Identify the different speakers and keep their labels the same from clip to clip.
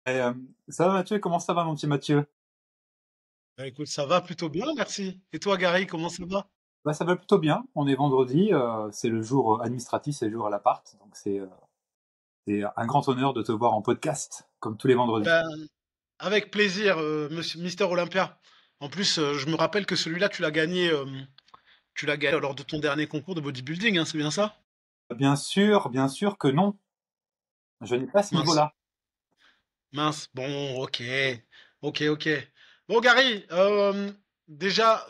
Speaker 1: Et, ça va Mathieu, comment ça va mon petit Mathieu?
Speaker 2: Bah, écoute, ça va plutôt bien, merci. Et toi, Gary, comment ça va?
Speaker 1: Bah, ça va plutôt bien, on est vendredi, c'est le jour administratif, c'est le jour à l'appart, donc c'est un grand honneur de te voir en podcast, comme tous les vendredis.
Speaker 2: Ben, avec plaisir, Monsieur Mister Olympia. En plus, je me rappelle que celui-là, tu l'as gagné lors de ton dernier concours de bodybuilding, hein, c'est bien ça?
Speaker 1: Bien sûr que non, je n'ai pas ce
Speaker 2: Mince,
Speaker 1: niveau-là.
Speaker 2: mince. Bon, ok, ok. Bon, Gary, déjà,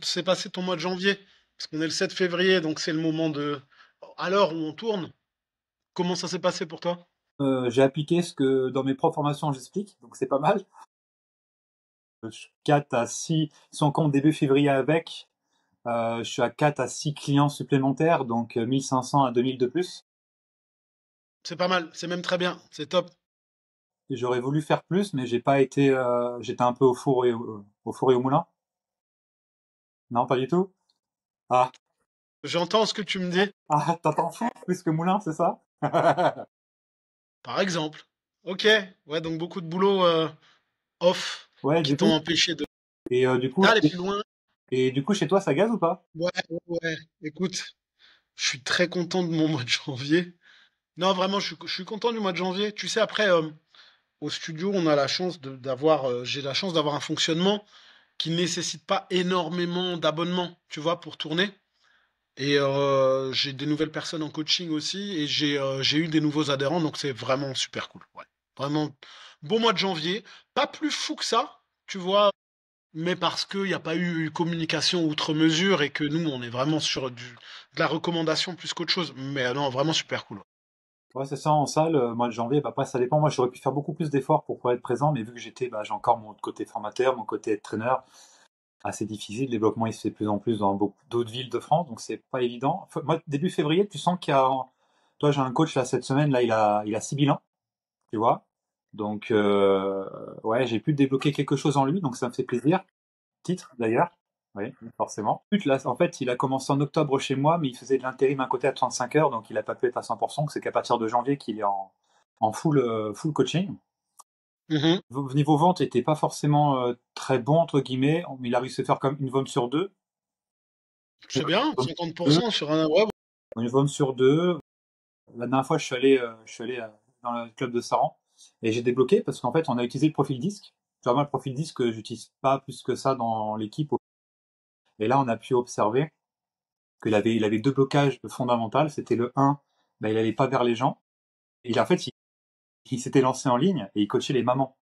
Speaker 2: s'est passé ton mois de janvier? Parce qu'on est le 7 février, donc c'est le moment de, à l'heure où on tourne. Comment ça s'est passé pour toi?
Speaker 1: J'ai appliqué ce que dans mes propres formations j'explique, donc c'est pas mal. Je suis 4 à 6, si on compte début février avec, je suis à 4 à 6 clients supplémentaires, donc 1500 à 2000 de plus.
Speaker 2: C'est pas mal, c'est même très bien, c'est top.
Speaker 1: Et j'aurais voulu faire plus, mais j'ai pas été, j'étais un peu au four et au moulin. Non, pas du tout. Ah,
Speaker 2: J'entends ce que tu me dis.
Speaker 1: ah, t'entends four plus que moulin, c'est ça?
Speaker 2: Par exemple. Ok, ouais, donc beaucoup de boulot off
Speaker 1: Ouais,
Speaker 2: qui
Speaker 1: du
Speaker 2: t'ont
Speaker 1: coup.
Speaker 2: empêché
Speaker 1: Et
Speaker 2: d'aller plus loin.
Speaker 1: du coup, chez toi, ça gaze ou pas?
Speaker 2: Ouais. Écoute, je suis très content de mon mois de janvier. Non, vraiment, je suis content du mois de janvier. Tu sais, après, au studio, on a la chance j'ai la chance d'avoir un fonctionnement qui ne nécessite pas énormément d'abonnements, tu vois, pour tourner. Et j'ai des nouvelles personnes en coaching aussi, et j'ai eu des nouveaux adhérents, donc c'est vraiment super cool. Ouais. Vraiment, bon mois de janvier. Pas plus fou que ça, tu vois, mais parce qu'il n'y a pas eu communication outre mesure et que nous, on est vraiment sur de la recommandation plus qu'autre chose. Mais non, vraiment super cool.
Speaker 1: Ouais, c'est ça, en salle, mois de janvier, bah, après, ça dépend. Moi, j'aurais pu faire beaucoup plus d'efforts pour pouvoir être présent, mais vu que bah, j'ai encore mon côté formateur, mon côté entraîneur, assez difficile. Le développement, il se fait de plus en plus dans beaucoup d'autres villes de France, donc c'est pas évident. Moi, début février, tu sens qu'il y a, toi, j'ai un coach, là, cette semaine, là, il a 6 bilans, tu vois. Donc, ouais, j'ai pu débloquer quelque chose en lui, donc ça me fait plaisir. Titre d'ailleurs. Oui, forcément. Là, en fait, il a commencé en octobre chez moi, mais il faisait de l'intérim à côté à 35 heures, donc il n'a pas pu être à 100%. C'est qu'à partir de janvier qu'il est en full coaching.
Speaker 2: Mhm.
Speaker 1: Niveau vente, il n'était pas forcément très bon, entre guillemets, mais il a réussi à faire comme une vente sur deux.
Speaker 2: C'est bien, 50% sur un. Ouais,
Speaker 1: Une vente sur deux. La dernière fois, je suis allé dans le club de Saran et j'ai débloqué parce qu'en fait, on a utilisé le profil disque. Tu vois, moi, le profil disque, j'utilise pas plus que ça dans l'équipe. Et là, on a pu observer qu'il avait deux blocages fondamentaux. C'était le un, bah, il allait pas vers les gens. Et en fait, il s'était lancé en ligne et il coachait les mamans.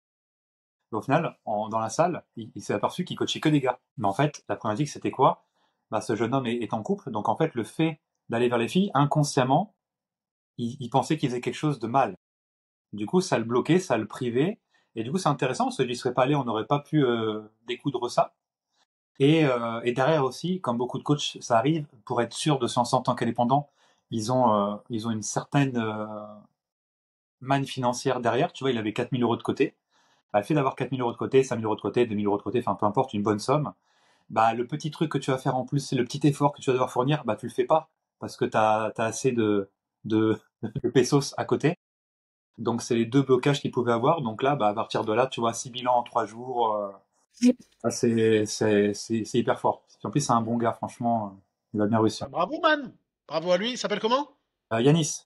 Speaker 1: Et au final, dans la salle, il s'est aperçu qu'il coachait que des gars. Mais en fait, la problématique, c'était quoi? Bah, ce jeune homme est en couple, donc en fait, le fait d'aller vers les filles, inconsciemment, il pensait qu'il faisait quelque chose de mal. Du coup, ça le bloquait, ça le privait. Et du coup, c'est intéressant, parce que j'y serais pas allé, on n'aurait pas pu découdre ça. Et derrière aussi, comme beaucoup de coachs, ça arrive, pour être sûr de se lancer en tant qu'indépendant, ils ont une certaine manne financière derrière. Tu vois, il avait 4000 € de côté. Bah, le fait d'avoir 4000 € de côté, 5000 € de côté, 2000 € de côté, enfin peu importe, une bonne somme, bah, le petit truc que tu vas faire en plus, c'est le petit effort que tu vas devoir fournir, bah, tu le fais pas. Parce que tu as assez de, de pesos à côté. Donc, c'est les deux blocages qu'il pouvait avoir. Donc là, bah, à partir de là, tu vois, 6 bilans en 3 jours, c'est hyper fort. En plus, c'est un bon gars, franchement, il va bien réussir.
Speaker 2: bah, bravo, man. Bravo à lui. Il s'appelle comment?
Speaker 1: Yanis.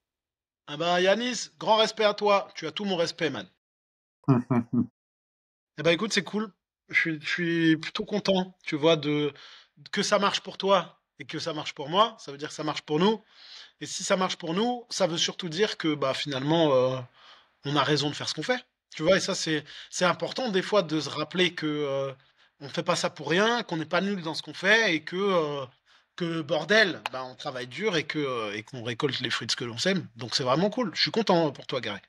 Speaker 2: Ah ben, Yanis, grand respect à toi. Tu as tout mon respect, man. Eh ben, écoute, c'est cool. Je suis plutôt content, tu vois, que ça marche pour toi et que ça marche pour moi. Ça veut dire que ça marche pour nous. Et si ça marche pour nous, ça veut surtout dire que bah finalement, on a raison de faire ce qu'on fait. Tu vois, et ça c'est important des fois de se rappeler que on fait pas ça pour rien, qu'on n'est pas nul dans ce qu'on fait et que bordel, bah on travaille dur et qu'on récolte les fruits de ce que l'on sème. Donc c'est vraiment cool. Je suis content pour toi, Gary.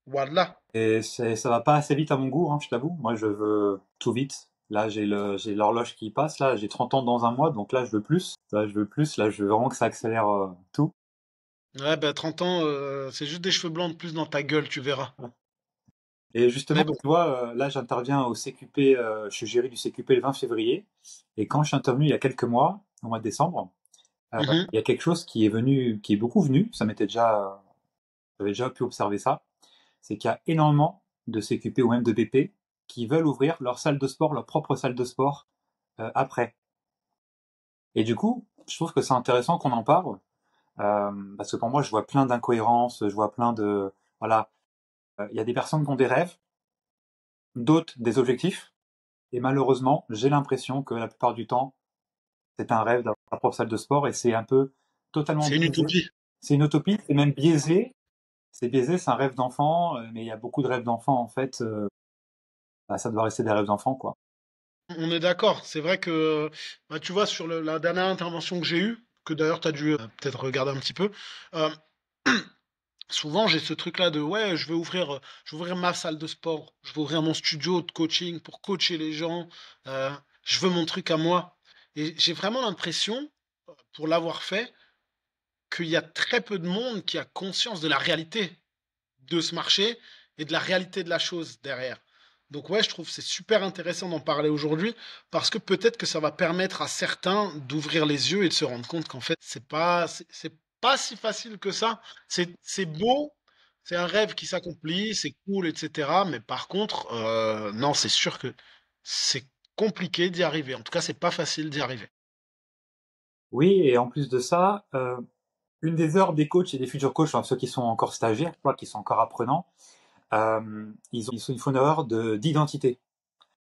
Speaker 2: Voilà.
Speaker 1: Et ça va pas assez vite à mon goût, hein, je t'avoue. Moi, je veux tout vite. Là, j'ai l'horloge qui passe. Là, j'ai 30 ans dans un mois, donc là, je veux plus. Là, je veux plus. Là, je veux vraiment que ça accélère tout.
Speaker 2: Ouais, bah 30 ans, c'est juste des cheveux blancs de plus dans ta gueule, tu verras.
Speaker 1: Et justement,
Speaker 2: Mais bon.
Speaker 1: tu vois, là, j'interviens au CQP. Je suis géré du CQP le 20 février. Et quand je suis intervenu il y a quelques mois, au mois de décembre,
Speaker 2: Mhm.
Speaker 1: il y a quelque chose qui est venu, qui est beaucoup venu. J'avais déjà pu observer ça. C'est qu'il y a énormément de CQP ou même de BP qui veulent ouvrir leur salle de sport, leur propre salle de sport après. Et du coup, je trouve que c'est intéressant qu'on en parle parce que pour moi, je vois plein d'incohérences, je vois plein de voilà, il y a des personnes qui ont des rêves, d'autres des objectifs, et malheureusement, j'ai l'impression que la plupart du temps, c'est un rêve d'avoir sa propre salle de sport et c'est un peu totalement
Speaker 2: C'est une
Speaker 1: biaisé.
Speaker 2: utopie.
Speaker 1: C'est une utopie, c'est même biaisé. C'est biaisé, c'est un rêve d'enfant, mais il y a beaucoup de rêves d'enfants en fait. Bah, ça doit rester des rêves d'enfants, quoi.
Speaker 2: On est d'accord. C'est vrai que, bah, tu vois, sur la dernière intervention que j'ai eue, que d'ailleurs tu as dû peut-être regarder un petit peu, euh, souvent j'ai ce truc-là de ouais, je vais ouvrir ma salle de sport, je vais ouvrir mon studio de coaching pour coacher les gens, euh, je veux mon truc à moi. Et j'ai vraiment l'impression, pour l'avoir fait, qu'il y a très peu de monde qui a conscience de la réalité de ce marché et de la réalité de la chose derrière. Donc ouais, je trouve que c'est super intéressant d'en parler aujourd'hui parce que peut-être que ça va permettre à certains d'ouvrir les yeux et de se rendre compte qu'en fait, c'est pas si facile que ça. C'est beau, c'est un rêve qui s'accomplit, c'est cool, etc. Mais par contre, non, c'est sûr que c'est compliqué d'y arriver. En tout cas, c'est pas facile d'y arriver.
Speaker 1: Oui, et en plus de ça, une des heures des coachs et des futurs coachs, enfin, ceux qui sont encore stagiaires, quoi, qui sont encore apprenants, ils font une erreur d'identité.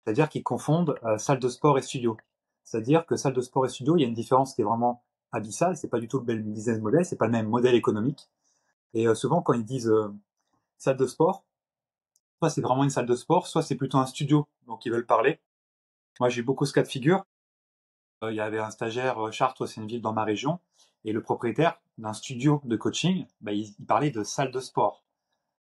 Speaker 1: C'est-à-dire qu'ils confondent salle de sport et studio. C'est-à-dire que salle de sport et studio, il y a une différence qui est vraiment abyssale. C'est pas du tout le même business model, c'est pas le même modèle économique. Et souvent, quand ils disent salle de sport, soit c'est vraiment une salle de sport, soit c'est plutôt un studio dont ils veulent parler. Moi, j'ai eu beaucoup ce cas de figure. Il y avait un stagiaire, Chartres, c'est une ville dans ma région, et le propriétaire d'un studio de coaching, bah, il parlait de salle de sport.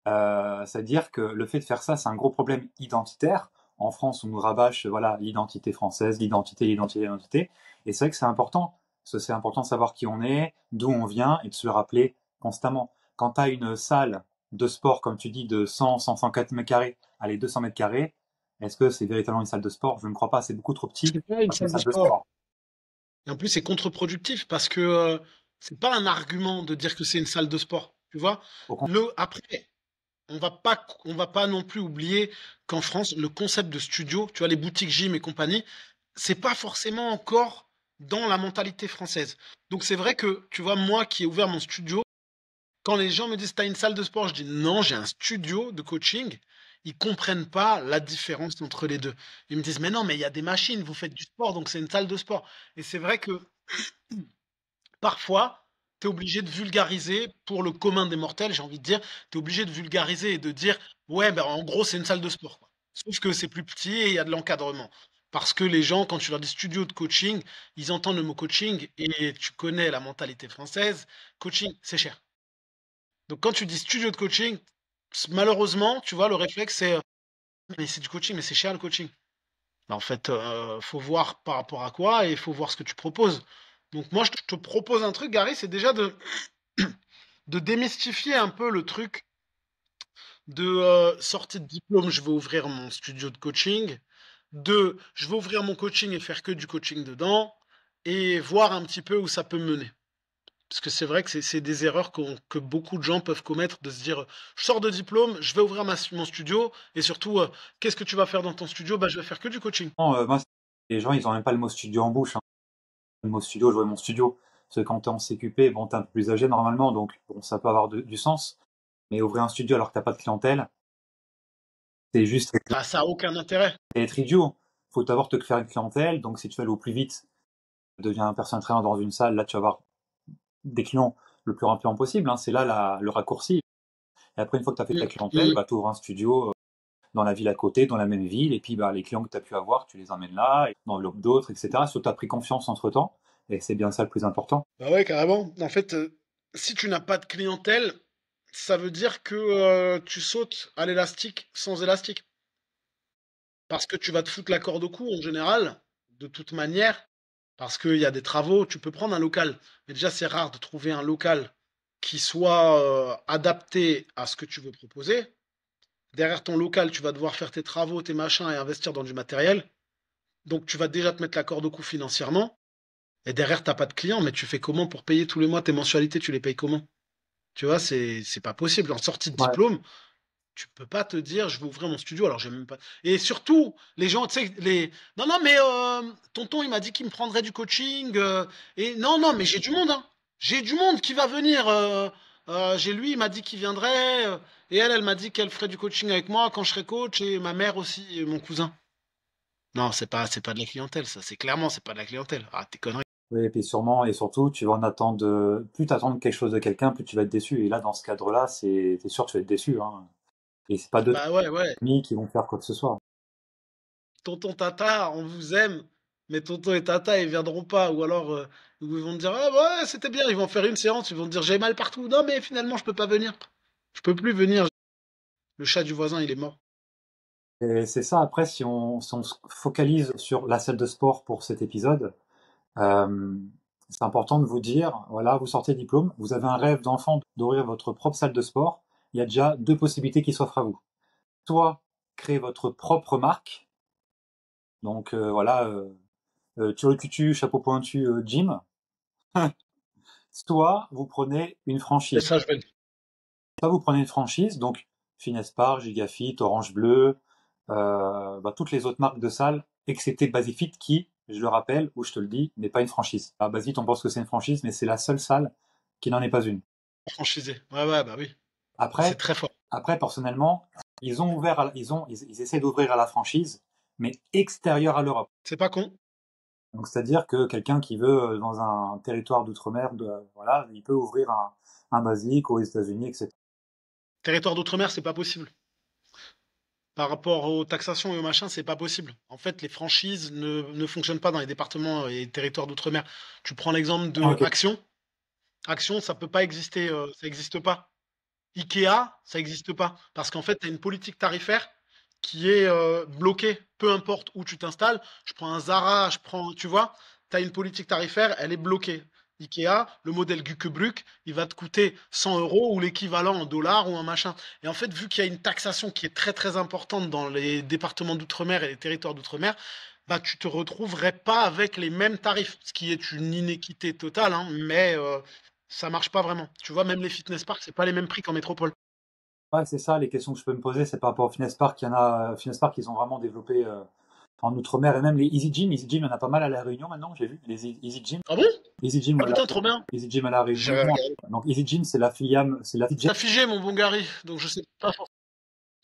Speaker 1: C'est-à-dire que le fait de faire ça, c'est un gros problème identitaire. En France, on nous rabâche voilà l'identité française, l'identité. Et c'est vrai que c'est important. C'est important de savoir qui on est, d'où on vient et de se le rappeler constamment. Quand tu as une salle de sport, comme tu dis, de 100, 104 mètres carrés, allez, 200 mètres carrés, est-ce que c'est véritablement une salle de sport? Je ne crois pas, c'est beaucoup trop petit
Speaker 2: C'est pas une
Speaker 1: pour être une
Speaker 2: salle de
Speaker 1: salle de
Speaker 2: sport.
Speaker 1: sport.
Speaker 2: Et en plus, c'est contre-productif parce que c'est pas un argument de dire que c'est une salle de sport. Tu vois?
Speaker 1: Au contraire,
Speaker 2: Après, on va pas non plus oublier qu'en France, le concept de studio, tu vois, les boutiques gym et compagnie, c'est pas forcément encore dans la mentalité française. Donc c'est vrai que, tu vois, moi qui ai ouvert mon studio, quand les gens me disent t'as une salle de sport, je dis non, j'ai un studio de coaching. Ils comprennent pas la différence entre les deux. Ils me disent mais non, mais il y a des machines, vous faites du sport, donc c'est une salle de sport. Et c'est vrai que parfois, tu es obligé de vulgariser pour le commun des mortels, j'ai envie de dire, tu es obligé de vulgariser et de dire, ouais, ben, en gros, c'est une salle de sport, quoi. Sauf que c'est plus petit et il y a de l'encadrement. Parce que les gens, quand tu leur dis studio de coaching, ils entendent le mot coaching et tu connais la mentalité française. Coaching, c'est cher. Donc quand tu dis studio de coaching, malheureusement, tu vois, le réflexe, c'est, mais c'est du coaching, mais c'est cher le coaching. Ben, en fait, faut voir par rapport à quoi et il faut voir ce que tu proposes. Donc moi, je te propose un truc, Gary, c'est déjà de démystifier un peu le truc de sortie de diplôme, je vais ouvrir mon studio de coaching, de je vais ouvrir mon coaching et faire que du coaching dedans, et voir un petit peu où ça peut mener. Parce que c'est vrai que c'est des erreurs que beaucoup de gens peuvent commettre, de se dire, je sors de diplôme, je vais ouvrir mon studio, et surtout, qu'est-ce que tu vas faire dans ton studio? Bah, je vais faire que du coaching.
Speaker 1: moi, les gens, ils ont même pas le mot studio en bouche, hein. Le mot studio, je vois mon studio. Parce que quand t'es en CQP, bon, t'es un peu plus âgé normalement, donc bon, ça peut avoir du sens. Mais ouvrir un studio alors que t'as pas de clientèle, c'est juste
Speaker 2: Bah, ça a aucun intérêt.
Speaker 1: être idiot. Faut d'abord te faire une clientèle, donc si tu veux aller au plus vite, deviens un personal trainer dans une salle, là tu vas avoir des clients le plus rapidement possible, hein. C'est là le raccourci. Et après, une fois que tu as fait ta
Speaker 2: Mm,
Speaker 1: clientèle,
Speaker 2: mm.
Speaker 1: bah, tu ouvres un studio dans la ville à côté, dans la même ville, et puis bah, les clients que tu as pu avoir, tu les emmènes là, et dans l'autre d'autres, etc. Surtout, tu as pris confiance entre temps, et c'est bien ça le plus important.
Speaker 2: Bah ouais, carrément. En fait, si tu n'as pas de clientèle, ça veut dire que tu sautes à l'élastique sans élastique. Parce que tu vas te foutre la corde au cou en général, de toute manière, parce qu'il y a des travaux, tu peux prendre un local. Mais déjà, c'est rare de trouver un local qui soit adapté à ce que tu veux proposer. Derrière ton local, tu vas devoir faire tes travaux, tes machins et investir dans du matériel. Donc, tu vas déjà te mettre la corde au cou financièrement. Et derrière, t'as pas de clients, mais tu fais comment pour payer tous les mois tes mensualités? Tu les payes comment? Tu vois, c'est pas possible. En sortie de
Speaker 1: Ouais.
Speaker 2: diplôme, Tu peux pas te dire, je vais ouvrir mon studio, alors j'ai même pas. Et surtout, les gens, tu sais, non, non, mais tonton, il m'a dit qu'il me prendrait du coaching. Et non, non, mais j'ai du monde, hein. J'ai du monde qui va venir. J'ai lui, il m'a dit qu'il viendrait. Et elle m'a dit qu'elle ferait du coaching avec moi quand je serais coach. Et ma mère aussi, et mon cousin. Non, c'est pas de la clientèle, ça. C'est clairement, c'est pas de la clientèle. Ah, tes conneries.
Speaker 1: Oui, et puis sûrement, et surtout, tu vas en attendre, plus t'attends quelque chose de quelqu'un, plus tu vas être déçu. Et là, dans ce cadre-là, t'es sûr que tu vas être déçu, hein. Et c'est pas deux
Speaker 2: Bah ouais, ouais.
Speaker 1: amis qui vont faire quoi que ce soit.
Speaker 2: Tonton Tata, on vous aime, mais tonton et Tata, ils viendront pas. Ou alors, ils vont te dire, ah ouais, c'était bien, ils vont faire une séance, ils vont te dire, j'ai mal partout. Non, mais finalement, je peux pas venir. Je peux plus venir. Le chat du voisin, il est mort.
Speaker 1: Et c'est ça, après, si on se focalise sur la salle de sport pour cet épisode, euh, c'est important de vous dire, voilà, vous sortez diplôme, vous avez un rêve d'enfant d'ouvrir votre propre salle de sport, il y a déjà deux possibilités qui s'offrent à vous. Soit créer votre propre marque, donc voilà, Turucutu, chapeau pointu, gym, soit vous prenez une
Speaker 2: Et
Speaker 1: franchise.
Speaker 2: ça, je vais le dire.
Speaker 1: Soit vous prenez une franchise, donc Finespar, Gigafit, Orange Bleu, toutes les autres marques de salles, excepté Basifit qui, je le rappelle, ou je te le dis, n'est pas une franchise. À Basifit, on pense que c'est une franchise, mais c'est la seule salle qui n'en est pas une.
Speaker 2: Franchisé. Ouais, ouais, bah oui. C'est
Speaker 1: Après,
Speaker 2: très fort.
Speaker 1: après personnellement, ils essaient d'ouvrir à la franchise, mais extérieure à l'Europe.
Speaker 2: C'est pas con.
Speaker 1: Donc c'est-à-dire que quelqu'un qui veut dans un territoire d'outre-mer, voilà, il peut ouvrir un basique aux États-Unis, etc.
Speaker 2: Territoire d'outre-mer, c'est pas possible. Par rapport aux taxations et aux machins, c'est pas possible. En fait, les franchises ne fonctionnent pas dans les départements et territoires d'outre-mer. Tu prends l'exemple de
Speaker 1: Ok.
Speaker 2: Action. Action, ça peut pas exister, ça n'existe pas. Ikea, ça n'existe pas. Parce qu'en fait, tu as une politique tarifaire qui est bloquée, peu importe où tu t'installes. Je prends un Zara, tu vois, tu as une politique tarifaire, elle est bloquée. Ikea, le modèle Gukebrück, il va te coûter 100 euros ou l'équivalent en dollars ou en machin. Et en fait, vu qu'il y a une taxation qui est très très importante dans les départements d'outre-mer et les territoires d'outre-mer, bah, tu te retrouverais pas avec les mêmes tarifs, ce qui est une inéquité totale, hein, mais ça marche pas vraiment. Tu vois, même les fitness parks, c'est pas les mêmes prix qu'en métropole.
Speaker 1: Ouais, c'est ça, les questions que je peux me poser, c'est par rapport au Fitness Park. Il y en a, Fitness Park, ils ont vraiment développé en Outre-mer et même les Easy Gym. Easy Gym, il y en a pas mal à La Réunion maintenant, j'ai vu. Les Easy Gym.
Speaker 2: Ah bon?
Speaker 1: Easy Gym,
Speaker 2: Ah
Speaker 1: voilà.
Speaker 2: putain, trop bien.
Speaker 1: Easy Gym à La
Speaker 2: J'ai
Speaker 1: Réunion.
Speaker 2: regardé.
Speaker 1: Donc Easy Gym, c'est la filiale, c'est la
Speaker 2: T'as figé, mon bon Gary, donc je sais pas forcément.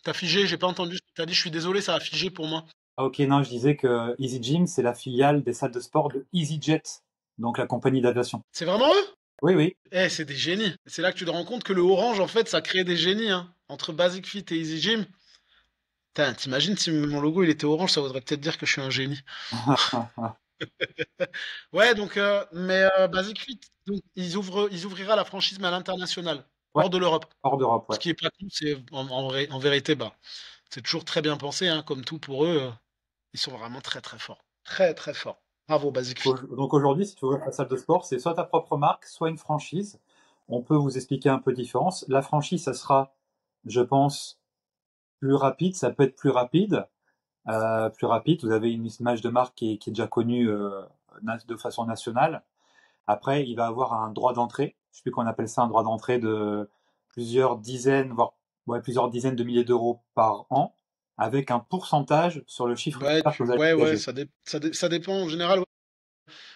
Speaker 2: T'as figé, j'ai pas entendu ce que t'as dit, je suis désolé, ça a figé pour moi.
Speaker 1: Ah, ok, non, je disais que Easy Gym, c'est la filiale des salles de sport de EasyJet, donc la compagnie d'aviation.
Speaker 2: C'est vraiment eux?
Speaker 1: Oui, oui.
Speaker 2: Eh, c'est des génies. C'est là que tu te rends compte que le orange, en fait, ça crée des génies, hein. Entre Basic Fit et Easy Gym. Putain, t'imagines si mon logo il était orange, ça voudrait peut-être dire que je suis un génie. Ouais, donc, Basic Fit, donc, ils ouvrira la franchise, mais à l'international,
Speaker 1: Ouais,
Speaker 2: hors de l'Europe.
Speaker 1: hors d'Europe, ouais.
Speaker 2: Ce qui est pas cool, c'est en vérité, bah, c'est toujours très bien pensé, hein, comme tout pour eux. Ils sont vraiment très très forts. Très très forts. Bravo, Basic Fit.
Speaker 1: Donc aujourd'hui, si tu veux la salle de sport, c'est soit ta propre marque, soit une franchise. On peut vous expliquer un peu la différence. La franchise, ça sera, je pense, plus rapide. Ça peut être plus rapide. Plus rapide. Vous avez une image de marque qui est déjà connue de façon nationale. Après, il va avoir un droit d'entrée. Je sais plus qu'on appelle ça un droit d'entrée de plusieurs dizaines, voire ouais, plusieurs dizaines de milliers d'euros par an, avec un pourcentage sur le chiffre
Speaker 2: Ouais,
Speaker 1: d'affaires que vous allez
Speaker 2: ouais, ouais,
Speaker 1: dégager.
Speaker 2: ça dépend en général. Ouais.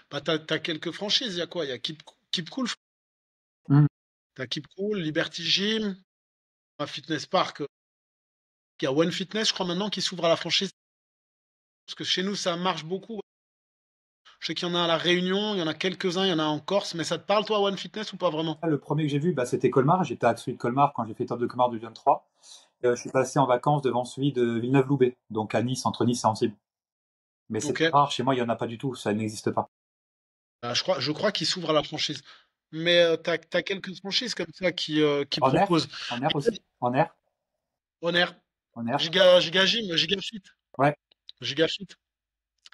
Speaker 2: Bah, t'as quelques franchises, il y a quoi? Il y a Keep Cool,
Speaker 1: Hmm.
Speaker 2: t'as Keep Cool, Liberty Gym, un Fitness Park. Il y a One Fitness, je crois maintenant, qui s'ouvre à la franchise. Parce que chez nous, ça marche beaucoup. Je sais qu'il y en a à La Réunion, il y en a quelques-uns, il y en a en Corse, mais ça te parle, toi, One Fitness, ou pas vraiment?
Speaker 1: Le premier que j'ai vu, bah, c'était Colmar. J'étais à celui de Colmar quand j'ai fait Top de Colmar 2023. Je suis passé en vacances devant celui de Villeneuve-Loubet, donc à Nice, entre Nice et Antibes. Mais c'est
Speaker 2: Ok.
Speaker 1: très rare, chez moi, il n'y en a pas du tout, ça n'existe pas.
Speaker 2: Bah, je crois qu'il s'ouvre à la franchise. Mais t'as quelques franchises comme ça qui
Speaker 1: En air,
Speaker 2: proposent.
Speaker 1: en air aussi, en air,
Speaker 2: Honor,
Speaker 1: en air.
Speaker 2: Giga Gym, Giga Fit.
Speaker 1: Ouais,
Speaker 2: Giga Fit.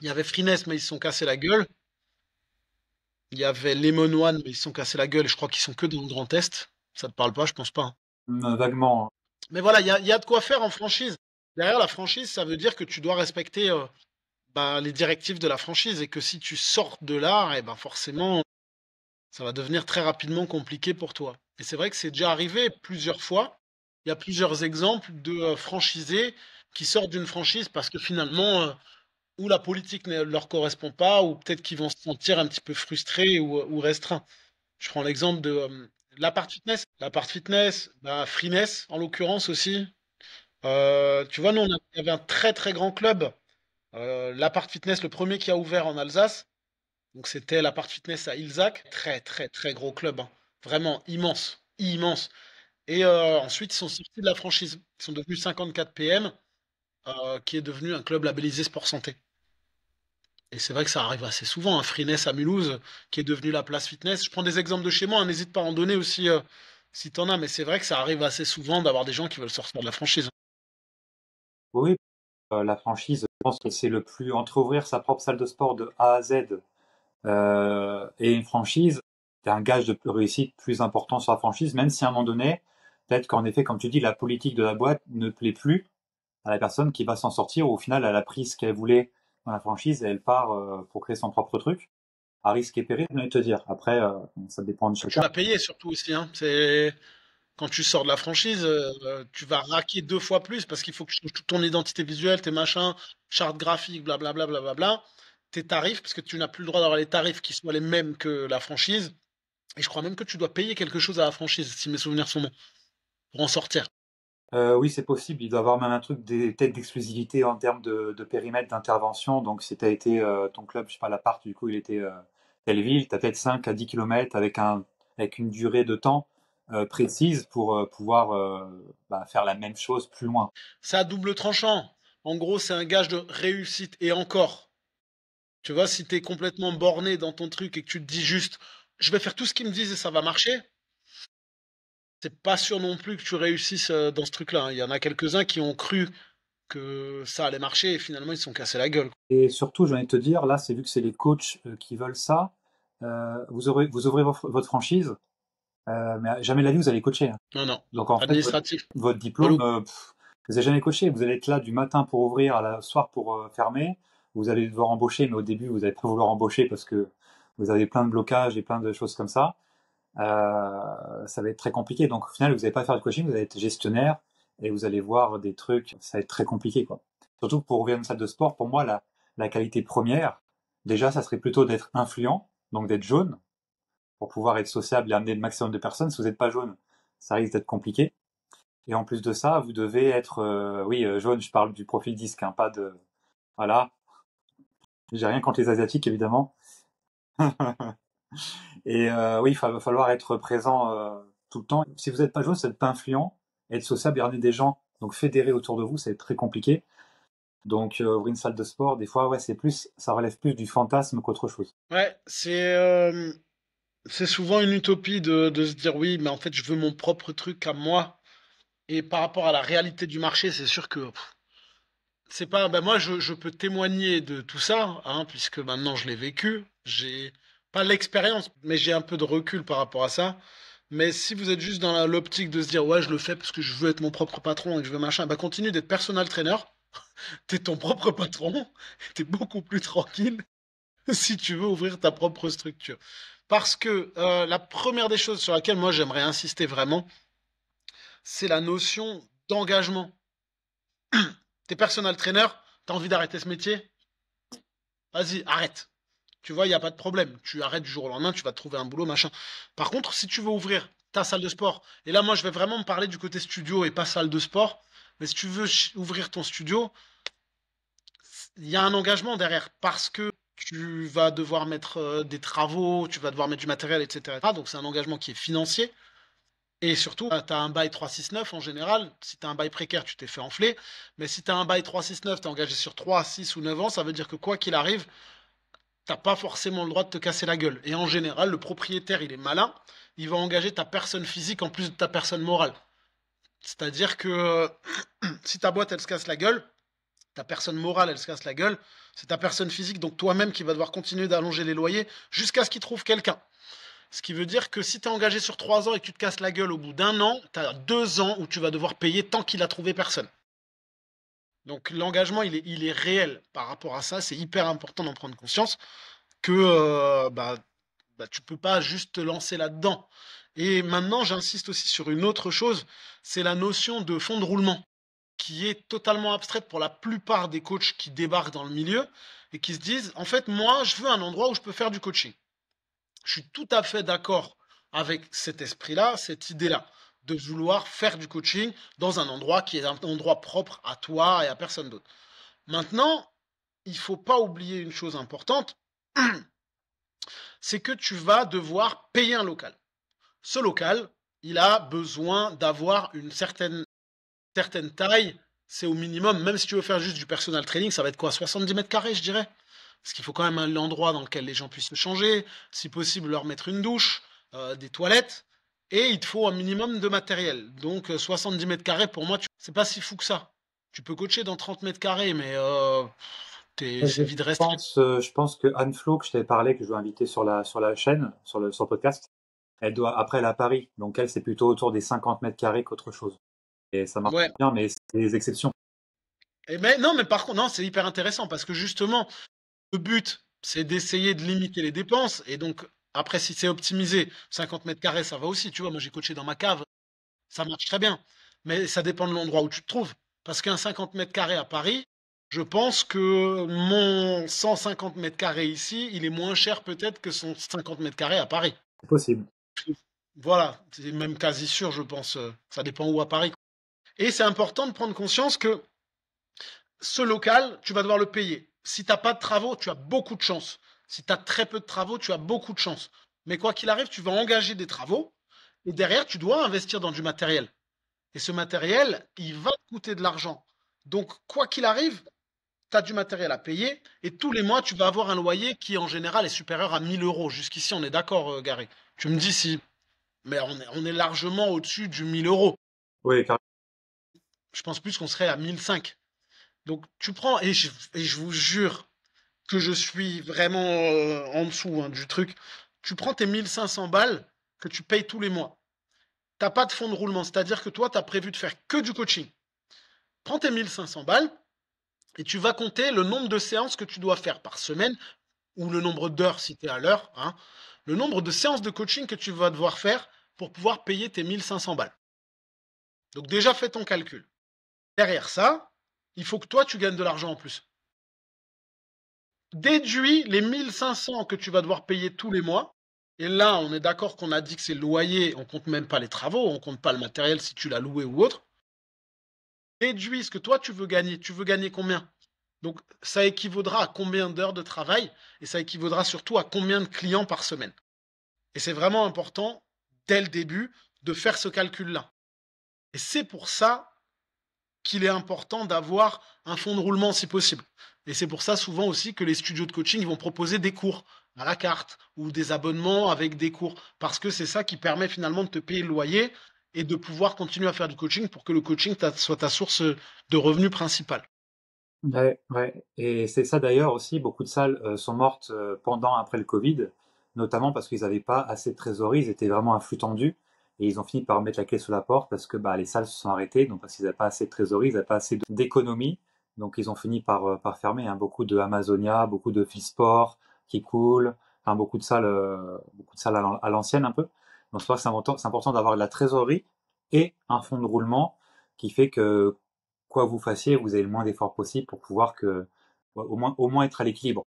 Speaker 2: Il y avait Freeness, mais ils se sont cassés la gueule. Il y avait Lemon One, mais ils se sont cassés la gueule et je crois qu'ils sont que dans le Grand Est. Ça te parle pas, je pense pas, hein.
Speaker 1: vaguement.
Speaker 2: Mais voilà, il y a de quoi faire en franchise. Derrière la franchise, ça veut dire que tu dois respecter bah, les directives de la franchise et que si tu sors de là, eh ben forcément, ça va devenir très rapidement compliqué pour toi. Et c'est vrai que c'est déjà arrivé plusieurs fois il y a plusieurs exemples de franchisés qui sortent d'une franchise parce que finalement, ou la politique ne leur correspond pas, ou peut-être qu'ils vont se sentir un petit peu frustrés ou restreints. Je prends l'exemple de l'Apart Fitness. L'Apart Fitness, bah, Freeness en l'occurrence aussi. Tu vois, nous, il y avait un très très grand club. L'Apart Fitness, le premier qui a ouvert en Alsace. Donc c'était l'Apart Fitness à Ilzac. Très très très gros club, hein. Vraiment immense. Immense. Et ensuite, ils sont sortis de la franchise. Ils sont devenus 54 PM, qui est devenu un club labellisé Sport Santé. Et c'est vrai que ça arrive assez souvent. Un Freeness à Mulhouse, qui est devenu la place fitness. Je prends des exemples de chez moi, hein, n'hésite pas à en donner aussi si t'en as, mais c'est vrai que ça arrive assez souvent d'avoir des gens qui veulent sortir de la franchise.
Speaker 1: Oui, la franchise, je pense que c'est le plus entre ouvrir sa propre salle de sport de A à Z et une franchise, c'est un gage de réussite plus important sur la franchise, même si à un moment donné, peut-être qu'en effet, comme tu dis, la politique de la boîte ne plaît plus à la personne qui va s'en sortir, ou au final, elle a pris ce qu'elle voulait dans la franchise et elle part pour créer son propre truc, à risque et péril, je vais te dire. Après, ça dépend de
Speaker 2: Tu
Speaker 1: chacun.
Speaker 2: vas payer surtout aussi, hein. C'est quand tu sors de la franchise, tu vas raquer 2 fois plus parce qu'il faut que tu changes toute ton identité visuelle, tes machins, charte graphique, blablabla, blablabla, tes tarifs, parce que tu n'as plus le droit d'avoir les tarifs qui soient les mêmes que la franchise. Et je crois même que tu dois payer quelque chose à la franchise, si mes souvenirs sont bons, pour en sortir.
Speaker 1: Oui, c'est possible. Il doit y avoir même un truc des têtes d'exclusivité en termes de périmètre d'intervention. Donc, si tu as été ton club, je sais pas, l'appart, du coup, il était telle ville, tu as peut-être 5 à 10 kilomètres avec une durée de temps précise pour pouvoir faire la même chose plus loin.
Speaker 2: C'est à double tranchant. En gros, c'est un gage de réussite. Et encore, tu vois, si t'es complètement borné dans ton truc et que tu te dis juste, je vais faire tout ce qu'ils me disent et ça va marcher, c'est pas sûr non plus que tu réussisses dans ce truc-là, hein. Il y en a quelques-uns qui ont cru que ça allait marcher et finalement ils se sont cassés la gueule.
Speaker 1: Et surtout, je viens de te dire, là, c'est vu que c'est les coachs qui veulent ça, vous ouvrez votre franchise, mais jamais de la vie, vous allez coacher, hein.
Speaker 2: Non, non.
Speaker 1: Donc, en fait,
Speaker 2: Administratif.
Speaker 1: votre diplôme,
Speaker 2: Relou.
Speaker 1: vous n'allez jamais coacher. Vous allez être là du matin pour ouvrir, à la soir pour fermer. Vous allez devoir embaucher, mais au début, vous allez pas vouloir embaucher parce que vous avez plein de blocages et plein de choses comme ça. Ça va être très compliqué. Donc, au final, vous n'allez pas faire de coaching, vous allez être gestionnaire et vous allez voir des trucs. Ça va être très compliqué, quoi. Surtout que pour ouvrir une salle de sport, pour moi, la qualité première, déjà, ça serait plutôt d'être influent, donc d'être jaune, pour pouvoir être sociable et amener le maximum de personnes. Si vous n'êtes pas jaune, ça risque d'être compliqué. Et en plus de ça, vous devez être, oui, jaune, je parle du profil disque, hein, pas de, voilà. J'ai rien contre les Asiatiques, évidemment. Et oui, va falloir être présent tout le temps. Si vous n'êtes pas jaune, vous n'êtes pas influent, être sociable et ramener des gens, donc fédérer autour de vous, c'est très compliqué. Donc ouvrir une salle de sport, des fois, ouais, ça relève plus du fantasme qu'autre chose.
Speaker 2: Ouais, c'est souvent une utopie de se dire oui, mais en fait je veux mon propre truc à moi. Et par rapport à la réalité du marché, c'est sûr que c'est pas. Ben moi, je peux témoigner de tout ça, hein, puisque maintenant je l'ai vécu. J'ai pas l'expérience, mais j'ai un peu de recul par rapport à ça. Mais si vous êtes juste dans l'optique de se dire ouais, je le fais parce que je veux être mon propre patron et que je veux machin, bah continue d'être personal trainer. T'es ton propre patron. T'es beaucoup plus tranquille si tu veux ouvrir ta propre structure. Parce que la première des choses sur laquelle moi j'aimerais insister vraiment, c'est la notion d'engagement. T'es personal trainer, t'as envie d'arrêter ce métier, vas-y, arrête. Tu vois, il n'y a pas de problème. Tu arrêtes du jour au lendemain, tu vas te trouver un boulot, machin. Par contre, si tu veux ouvrir ta salle de sport, et là, moi, je vais vraiment me parler du côté studio et pas salle de sport, mais si tu veux ouvrir ton studio, il y a un engagement derrière parce que tu vas devoir mettre des travaux, tu vas devoir mettre du matériel, etc. Donc, c'est un engagement qui est financier. Et surtout, tu as un bail 369 en général. Si tu as un bail précaire, tu t'es fait enfler. Mais si tu as un bail 369, tu es engagé sur 3, 6 ou 9 ans, ça veut dire que quoi qu'il arrive, t'as pas forcément le droit de te casser la gueule. Et en général, le propriétaire, il est malin. Il va engager ta personne physique en plus de ta personne morale. C'est-à-dire que si ta boîte, elle se casse la gueule, ta personne morale, elle se casse la gueule, c'est ta personne physique, donc toi-même qui va devoir continuer d'allonger les loyers jusqu'à ce qu'il trouve quelqu'un. Ce qui veut dire que si tu es engagé sur 3 ans et que tu te casses la gueule au bout d'un an, tu as 2 ans où tu vas devoir payer tant qu'il a trouvé personne. Donc l'engagement, il est réel par rapport à ça. C'est hyper important d'en prendre conscience que tu peux pas juste te lancer là-dedans. Et maintenant, j'insiste aussi sur une autre chose, c'est la notion de fonds de roulement, qui est totalement abstraite pour la plupart des coachs qui débarquent dans le milieu et qui se disent, en fait, moi, je veux un endroit où je peux faire du coaching. Je suis tout à fait d'accord avec cet esprit-là, cette idée-là, de vouloir faire du coaching dans un endroit qui est un endroit propre à toi et à personne d'autre. Maintenant, il faut pas oublier une chose importante, c'est que tu vas devoir payer un local. Ce local, il a besoin d'avoir une certaine taille. C'est au minimum, même si tu veux faire juste du personal training, ça va être quoi? 70 mètres carrés, je dirais. Parce qu'il faut quand même un endroit dans lequel les gens puissent se changer, si possible leur mettre une douche, des toilettes, et il te faut un minimum de matériel. Donc 70 mètres carrés, pour moi, c'est pas si fou que ça. Tu peux coacher dans 30 mètres carrés, mais c'est vide restreint.
Speaker 1: Je pense que Anne Flo, que je t'avais parlé, que je dois inviter sur la chaîne, sur le podcast, après, elle est à Paris. Donc, elle, c'est plutôt autour des 50 mètres carrés qu'autre chose. Et ça marche
Speaker 2: Ouais.
Speaker 1: bien, mais c'est des exceptions.
Speaker 2: Non, mais par contre, non, c'est hyper intéressant parce que justement, le but, c'est d'essayer de limiter les dépenses. Et donc, après, si c'est optimisé, 50 mètres carrés, ça va aussi. Tu vois, moi, j'ai coaché dans ma cave, ça marche très bien. Mais ça dépend de l'endroit où tu te trouves. Parce qu'un 50 mètres carrés à Paris, je pense que mon 150 mètres carrés ici, il est moins cher peut-être que son 50 mètres carrés à Paris.
Speaker 1: C'est possible.
Speaker 2: Voilà, c'est même quasi sûr, je pense. Ça dépend où à Paris. Et c'est important de prendre conscience que ce local, tu vas devoir le payer. Si tu n'as pas de travaux, tu as beaucoup de chance. Si tu as très peu de travaux, tu as beaucoup de chance. Mais quoi qu'il arrive, tu vas engager des travaux et derrière, tu dois investir dans du matériel. Et ce matériel, il va te coûter de l'argent. Donc, quoi qu'il arrive, tu as du matériel à payer et tous les mois, tu vas avoir un loyer qui, en général, est supérieur à 1000 euros. Jusqu'ici, on est d'accord, Gary. Tu me dis si. Mais on est largement au-dessus du 1000 euros.
Speaker 1: Oui,
Speaker 2: Je pense plus qu'on serait à 1005. Donc, tu prends, et je vous jure que je suis vraiment en dessous hein, du truc. Tu prends tes 1500 balles que tu payes tous les mois. T'as pas de fonds de roulement, c'est-à-dire que toi, tu as prévu de faire que du coaching. Prends tes 1500 balles et tu vas compter le nombre de séances que tu dois faire par semaine ou le nombre d'heures si tu es à l'heure, hein, le nombre de séances de coaching que tu vas devoir faire pour pouvoir payer tes 1500 balles. Donc déjà, fais ton calcul. Derrière ça, il faut que toi, tu gagnes de l'argent en plus. Déduis les 1500 que tu vas devoir payer tous les mois. Et là, on est d'accord qu'on a dit que c'est le loyer, on compte même pas les travaux, on compte pas le matériel si tu l'as loué ou autre. Déduis ce que toi tu veux gagner. Tu veux gagner combien? Donc ça équivaudra à combien d'heures de travail et ça équivaudra surtout à combien de clients par semaine. Et c'est vraiment important, dès le début, de faire ce calcul-là. Et c'est pour ça qu'il est important d'avoir un fonds de roulement si possible. Et c'est pour ça souvent aussi que les studios de coaching vont proposer des cours à la carte ou des abonnements avec des cours. Parce que c'est ça qui permet finalement de te payer le loyer et de pouvoir continuer à faire du coaching pour que le coaching soit ta source de revenus principale.
Speaker 1: ouais, ouais. Et c'est ça d'ailleurs aussi, beaucoup de salles sont mortes pendant, après le Covid, notamment parce qu'ils n'avaient pas assez de trésorerie, ils étaient vraiment à flux tendu, et ils ont fini par mettre la clé sous la porte parce que bah, les salles se sont arrêtées, donc parce qu'ils n'avaient pas assez de trésorerie, ils n'avaient pas assez d'économie, donc ils ont fini par fermer, hein. Beaucoup de Amazonia, beaucoup de Fitsport qui coulent, enfin beaucoup de salles à l'ancienne un peu. Donc je pense que c'est important d'avoir de la trésorerie et un fonds de roulement qui fait que quoi vous fassiez, vous avez le moins d'efforts possible pour pouvoir au moins être à l'équilibre.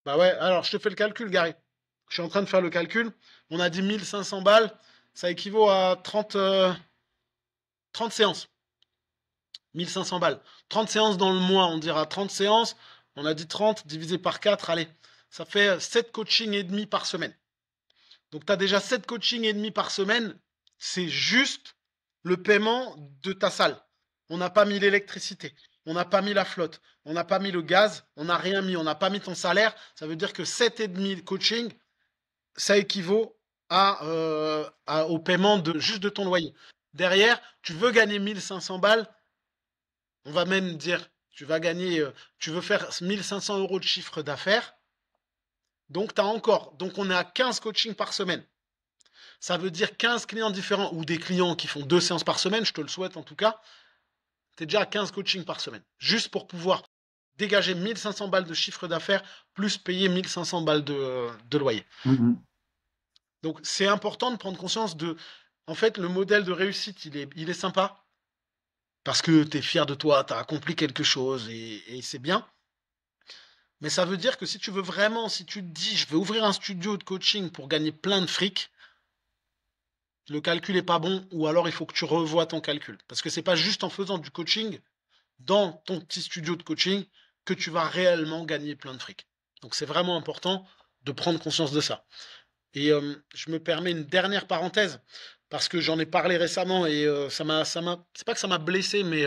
Speaker 2: Bah ouais, alors je te fais le calcul, Gary. Je suis en train de faire le calcul. On a dit 1500 balles, ça équivaut à 30 séances. 1500 balles. 30 séances dans le mois, on dira 30 séances. On a dit 30 divisé par 4, allez. Ça fait 7 coachings et demi par semaine. Donc tu as déjà 7 coachings et demi par semaine. C'est juste le paiement de ta salle. On n'a pas mis l'électricité. On n'a pas mis la flotte. On n'a pas mis le gaz. On n'a rien mis. On n'a pas mis ton salaire. Ça veut dire que 7 et demi coaching, ça équivaut au paiement juste de ton loyer. Derrière, tu veux gagner 1500 balles, on va même dire, tu veux faire 1500 euros de chiffre d'affaires. Donc, tu as encore. Donc, on est à 15 coachings par semaine. Ça veut dire 15 clients différents ou des clients qui font 2 séances par semaine, je te le souhaite en tout cas. Tu es déjà à 15 coachings par semaine. Juste pour pouvoir dégager 1500 balles de chiffre d'affaires plus payer 1500 balles de loyer.
Speaker 1: Mhm.
Speaker 2: Donc, c'est important de prendre conscience de, en fait, le modèle de réussite, il est sympa parce que tu es fier de toi, tu as accompli quelque chose et c'est bien. Mais ça veut dire que si tu veux vraiment, si tu te dis, je vais ouvrir un studio de coaching pour gagner plein de fric, le calcul est pas bon ou alors il faut que tu revoies ton calcul. Parce que c'est pas juste en faisant du coaching dans ton petit studio de coaching que tu vas réellement gagner plein de fric. Donc c'est vraiment important de prendre conscience de ça. Et je me permets une dernière parenthèse parce que j'en ai parlé récemment et c'est pas que ça m'a blessé, mais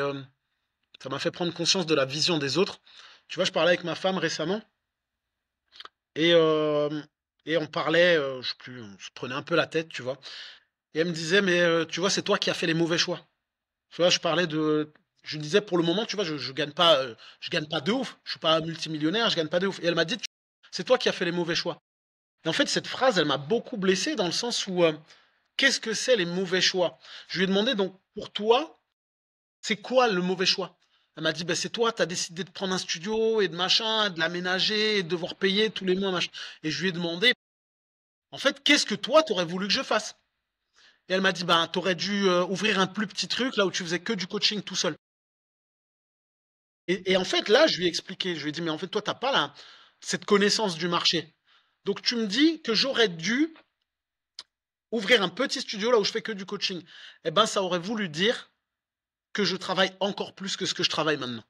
Speaker 2: ça m'a fait prendre conscience de la vision des autres. Tu vois, je parlais avec ma femme récemment et, on parlait, je sais plus, on se prenait un peu la tête, tu vois. Et elle me disait, mais tu vois, c'est toi qui as fait les mauvais choix. Tu vois, je lui disais, pour le moment, tu vois, je gagne pas de ouf. Je suis pas multimillionnaire, je gagne pas de ouf. Et elle m'a dit, c'est toi qui as fait les mauvais choix. Et en fait, cette phrase, elle m'a beaucoup blessé dans le sens où, qu'est-ce que c'est les mauvais choix? Je lui ai demandé, donc, pour toi, c'est quoi le mauvais choix? Elle m'a dit, ben, c'est toi, tu as décidé de prendre un studio et de machin, de l'aménager et de devoir payer tous les mois, machin. Et je lui ai demandé, en fait, qu'est-ce que toi, t'aurais voulu que je fasse? Et elle m'a dit, ben, t'aurais dû ouvrir un plus petit truc là où tu faisais que du coaching tout seul. Et en fait, là, je lui ai expliqué, je lui ai dit, mais en fait, toi, t'as pas cette connaissance du marché. Donc, tu me dis que j'aurais dû ouvrir un petit studio là où je fais que du coaching. Eh ben, ça aurait voulu dire que je travaille encore plus que ce que je travaille maintenant.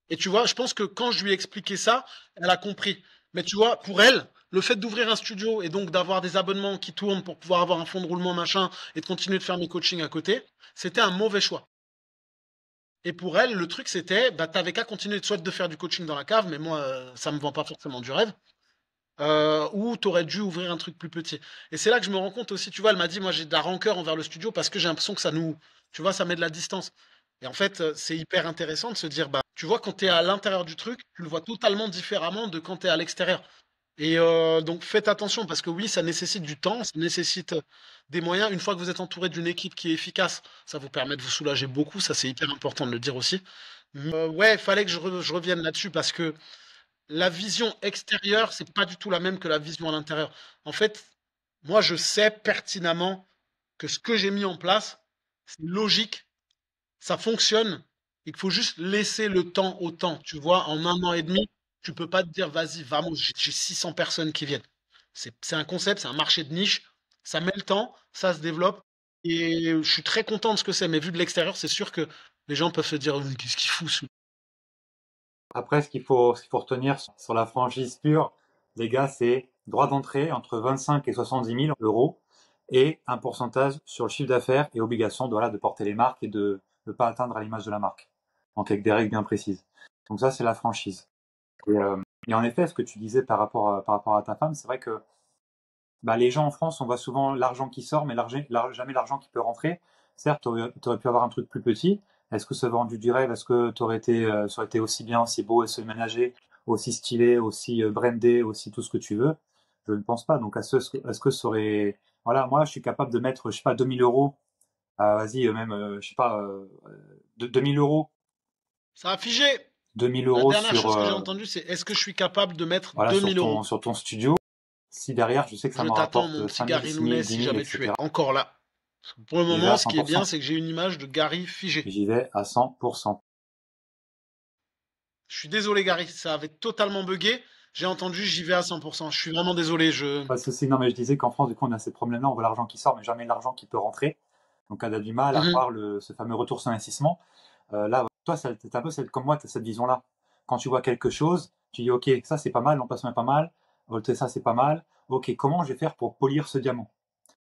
Speaker 2: Et tu vois, je pense que quand je lui ai expliqué ça, elle a compris. Mais tu vois, pour elle, le fait d'ouvrir un studio et donc d'avoir des abonnements qui tournent pour pouvoir avoir un fonds de roulement machin et de continuer de faire mes coachings à côté, c'était un mauvais choix. Et pour elle, le truc c'était, bah t'avais qu'à continuer soit de faire du coaching dans la cave, mais moi ça me vend pas forcément du rêve, ou t'aurais dû ouvrir un truc plus petit. Et c'est là que je me rends compte aussi, tu vois, elle m'a dit, moi j'ai de la rancœur envers le studio parce que j'ai l'impression que tu vois, ça met de la distance. Et en fait, c'est hyper intéressant de se dire, bah, tu vois, quand t'es à l'intérieur du truc, tu le vois totalement différemment de quand t'es à l'extérieur. Et donc faites attention parce que oui, ça nécessite du temps, ça nécessite des moyens. Une fois que vous êtes entouré d'une équipe qui est efficace, ça vous permet de vous soulager beaucoup. Ça, c'est hyper important de le dire aussi. Ouais, il fallait que je revienne là-dessus parce que la vision extérieure, c'est pas du tout la même que la vision à l'intérieur. En fait, moi, je sais pertinemment que ce que j'ai mis en place, c'est logique, ça fonctionne. Il faut juste laisser le temps au temps. Tu vois, en un an et demi, tu peux pas te dire, vas-y, vamos, j'ai 600 personnes qui viennent. C'est un concept, c'est un marché de niche. Ça met le temps, ça se développe. Et je suis très content de ce que c'est. Mais vu de l'extérieur, c'est sûr que les gens peuvent se dire, qu'est-ce qu'il fout,
Speaker 1: Après, ce qu'il faut retenir sur la franchise pure, les gars, c'est droit d'entrée entre 25 et 70 000 euros et un pourcentage sur le chiffre d'affaires et obligation voilà, de porter les marques et de ne pas atteindre à l'image de la marque. Donc avec des règles bien précises. Donc ça, c'est la franchise. Et en effet, ce que tu disais par rapport à ta femme, c'est vrai que bah, les gens en France, on voit souvent l'argent qui sort, mais jamais l'argent qui peut rentrer. Certes, tu aurais pu avoir un truc plus petit. Est-ce que ça aurait rendu du rêve? Est-ce que ça aurait été aussi bien, aussi beau, aussi ménagé, aussi stylé, aussi brandé, aussi tout ce que tu veux? Je ne pense pas. Donc, est-ce que ça aurait... Voilà, moi, je suis capable de mettre, je sais pas, 2000 euros, vas-y, même, je sais pas, 2000 euros,
Speaker 2: Ça a figé.
Speaker 1: 2000
Speaker 2: La
Speaker 1: euros
Speaker 2: dernière
Speaker 1: sur,
Speaker 2: chose que j'ai entendue, c'est est-ce que je suis capable de mettre
Speaker 1: voilà,
Speaker 2: 2000 euros?
Speaker 1: sur ton studio. Si derrière, je sais que ça
Speaker 2: Je
Speaker 1: me
Speaker 2: t'attends, mon
Speaker 1: rapporte
Speaker 2: petit
Speaker 1: 5000,
Speaker 2: Gary
Speaker 1: 6000,
Speaker 2: Lounès,
Speaker 1: 10
Speaker 2: si
Speaker 1: 000,
Speaker 2: jamais tu es
Speaker 1: etc.
Speaker 2: encore là. Pour le
Speaker 1: J'y vais à
Speaker 2: moment, ce qui est bien,
Speaker 1: 100%.
Speaker 2: c'est que j'ai une image de Gary figé.
Speaker 1: J'y vais à 100%.
Speaker 2: Je suis désolé, Gary, ça avait totalement bugué. J'ai entendu, j'y vais à 100%. Je suis vraiment désolé.
Speaker 1: Pas de souci. Non, mais je disais qu'en France, du coup, on a ces problèmes-là. On voit l'argent qui sort, mais jamais l'argent qui peut rentrer. Donc, on a du mal à
Speaker 2: Mhm.
Speaker 1: voir ce fameux retour sur investissement. Là, toi, t'es un peu comme moi, tu as cette vision-là. Quand tu vois quelque chose, tu dis, OK, ça, c'est pas mal, l'emplacement est pas mal. OK, ça, c'est pas mal. OK, comment je vais faire pour polir ce diamant?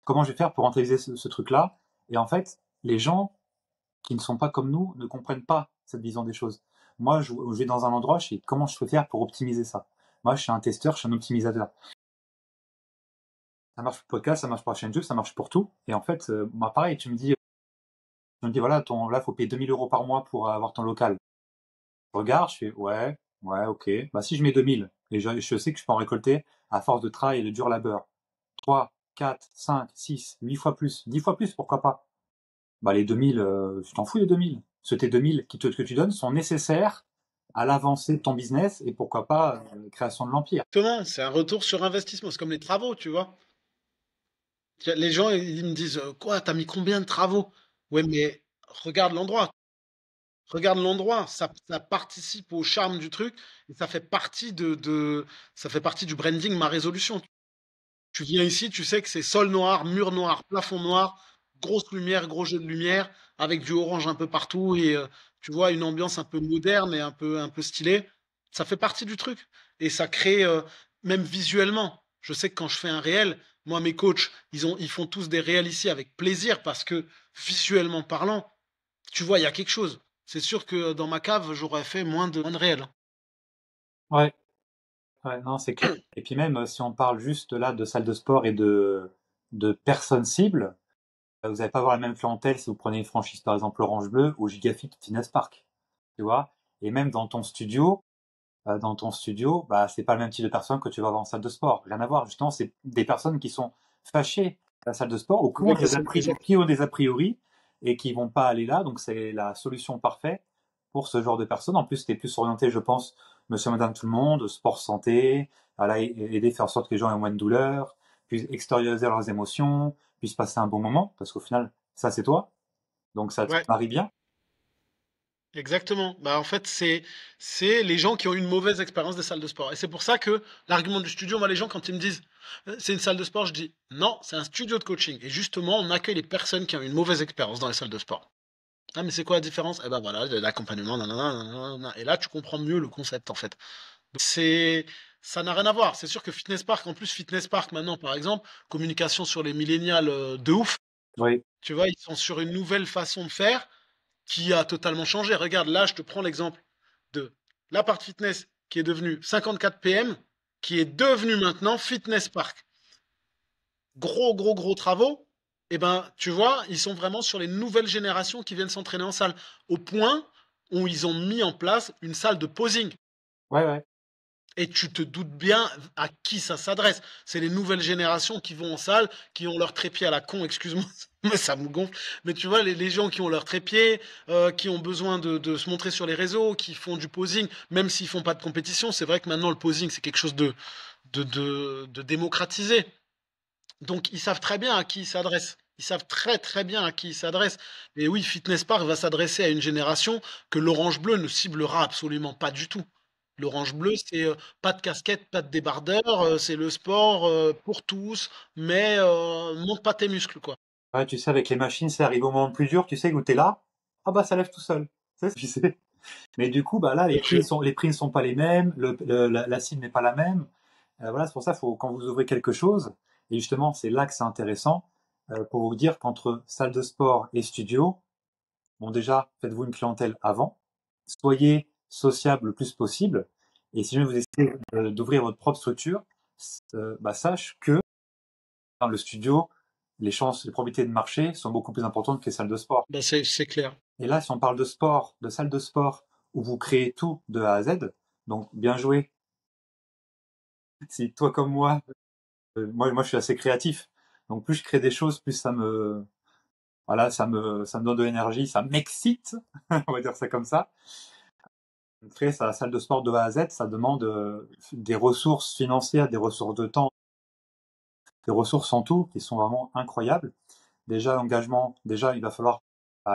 Speaker 1: Comment je vais faire pour rentabiliser ce truc-là? Et en fait, les gens qui ne sont pas comme nous ne comprennent pas cette vision des choses. Moi, je vais dans un endroit, je sais comment je peux faire pour optimiser ça. Moi, je suis un testeur, je suis un optimisateur. Ça marche pour le podcast, ça marche pour la chaîne YouTube, ça marche pour tout. Et en fait, moi, pareil, tu me dis, voilà, là, faut payer 2000 euros par mois pour avoir ton local. Je regarde, je fais, ouais, ouais, ok. Bah, si je mets 2000, et je sais que je peux en récolter à force de travail et de dur labeur. 3, 4, 5, 6, 8 fois plus, 10 fois plus, pourquoi pas? Bah, les 2000, je t'en fous des 2000. Tes 2000 que tu donnes sont nécessaires à l'avancée de ton business et pourquoi pas, création de l'empire.
Speaker 2: Exactement, c'est un retour sur investissement. C'est comme les travaux, tu vois. Les gens, ils me disent, quoi, t'as mis combien de travaux? Ouais, mais regarde l'endroit. Regarde l'endroit, ça participe au charme du truc et ça fait partie du branding, ma résolution. Tu viens ici, tu sais que c'est sol noir, mur noir, plafond noir, grosse lumière, gros jeu de lumière, avec du orange un peu partout et tu vois une ambiance un peu moderne et un peu stylée. Ça fait partie du truc et ça crée même visuellement. Je sais que quand je fais un réel, moi mes coachs, ils font tous des réels ici avec plaisir parce que visuellement parlant, tu vois, il y a quelque chose. C'est sûr que dans ma cave, j'aurais fait moins de réels, hein.
Speaker 1: Ouais, ouais, non, c'est clair. Et puis même, si on parle juste là de salle de sport et de personnes cibles, vous n'allez pas avoir la même clientèle si vous prenez une franchise, par exemple Orange Bleu ou Gigafit Fitness Park. Tu vois? Et même dans ton studio, bah, c'est pas le même type de personnes que tu vas avoir en salle de sport. Rien à voir. Justement, c'est des personnes qui sont fâchées à la salle de sport ou
Speaker 2: Exact.
Speaker 1: qui ont des a priori et qui vont pas aller là. Donc, c'est la solution parfaite pour ce genre de personnes. En plus, tu es plus orienté, je pense, monsieur, madame, tout le monde, sport santé, voilà, aider, faire en sorte que les gens aient moins de douleur, puissent extérioriser leurs émotions, puissent passer un bon moment, parce qu'au final, ça, c'est toi. Donc, ça te
Speaker 2: Ouais,
Speaker 1: marie bien.
Speaker 2: exactement. Bah, en fait, c'est les gens qui ont eu une mauvaise expérience des salles de sport. Et c'est pour ça que l'argument du studio, moi, les gens, quand ils me disent c'est une salle de sport, je dis non, c'est un studio de coaching. Et justement, on accueille les personnes qui ont eu une mauvaise expérience dans les salles de sport. Ah, mais c'est quoi la différence? Eh ben voilà, de l'accompagnement, nanana, nanana. Et là, tu comprends mieux le concept, en fait. C'est, ça n'a rien à voir. C'est sûr que Fitness Park, en plus, Fitness Park, maintenant, par exemple, communication sur les millénials de ouf.
Speaker 1: Oui.
Speaker 2: Tu vois, ils sont sur une nouvelle façon de faire qui a totalement changé. Regarde, là, je te prends l'exemple de l'appart fitness qui est devenu 54 PM, qui est devenu maintenant Fitness Park. Gros, gros, gros travaux. Et ben, tu vois, ils sont vraiment sur les nouvelles générations qui viennent s'entraîner en salle, au point où ils ont mis en place une salle de posing.
Speaker 1: Ouais, ouais.
Speaker 2: Et tu te doutes bien à qui ça s'adresse. C'est les nouvelles générations qui vont en salle, qui ont leur trépied à la con, excuse-moi, mais ça me gonfle. Mais tu vois, les gens qui ont leur trépied, qui ont besoin de se montrer sur les réseaux, qui font du posing, même s'ils font pas de compétition, c'est vrai que maintenant le posing c'est quelque chose de démocratisé. Donc ils savent très bien à qui ils s'adressent. Ils savent très très bien à qui ils s'adressent. Et oui, Fitness Park va s'adresser à une génération que l'Orange Bleu ne ciblera absolument pas du tout. L'Orange Bleu, c'est pas de casquette, pas de débardeur, c'est le sport pour tous, mais monte pas tes muscles, quoi.
Speaker 1: Ouais, tu sais, avec les machines, ça arrive au moment le plus dur, tu sais, où t'es là, ah bah ça lève tout seul. Tu sais. Mais du coup, bah là, les prix ne sont pas les mêmes, la cible n'est pas la même. Voilà, c'est pour ça, faut, quand vous ouvrez quelque chose, et justement, c'est là que c'est intéressant, pour vous dire qu'entre salle de sport et studio, bon déjà, faites-vous une clientèle avant, soyez sociable le plus possible, et si jamais vous essayez d'ouvrir votre propre structure, bah, sache que dans le studio, les chances, les probabilités de marché sont beaucoup plus importantes que les salles de sport.
Speaker 2: Bah, c'est clair.
Speaker 1: Et là, si on parle de sport, de salle de sport, où vous créez tout de A à Z, donc bien joué. Si toi comme moi, moi je suis assez créatif, donc plus je crée des choses, plus voilà, ça me donne de l'énergie, ça m'excite, on va dire ça comme ça. Créer sa salle de sport de A à Z, ça demande des ressources financières, des ressources de temps, des ressources en tout qui sont vraiment incroyables. Déjà, l'engagement, déjà, il va falloir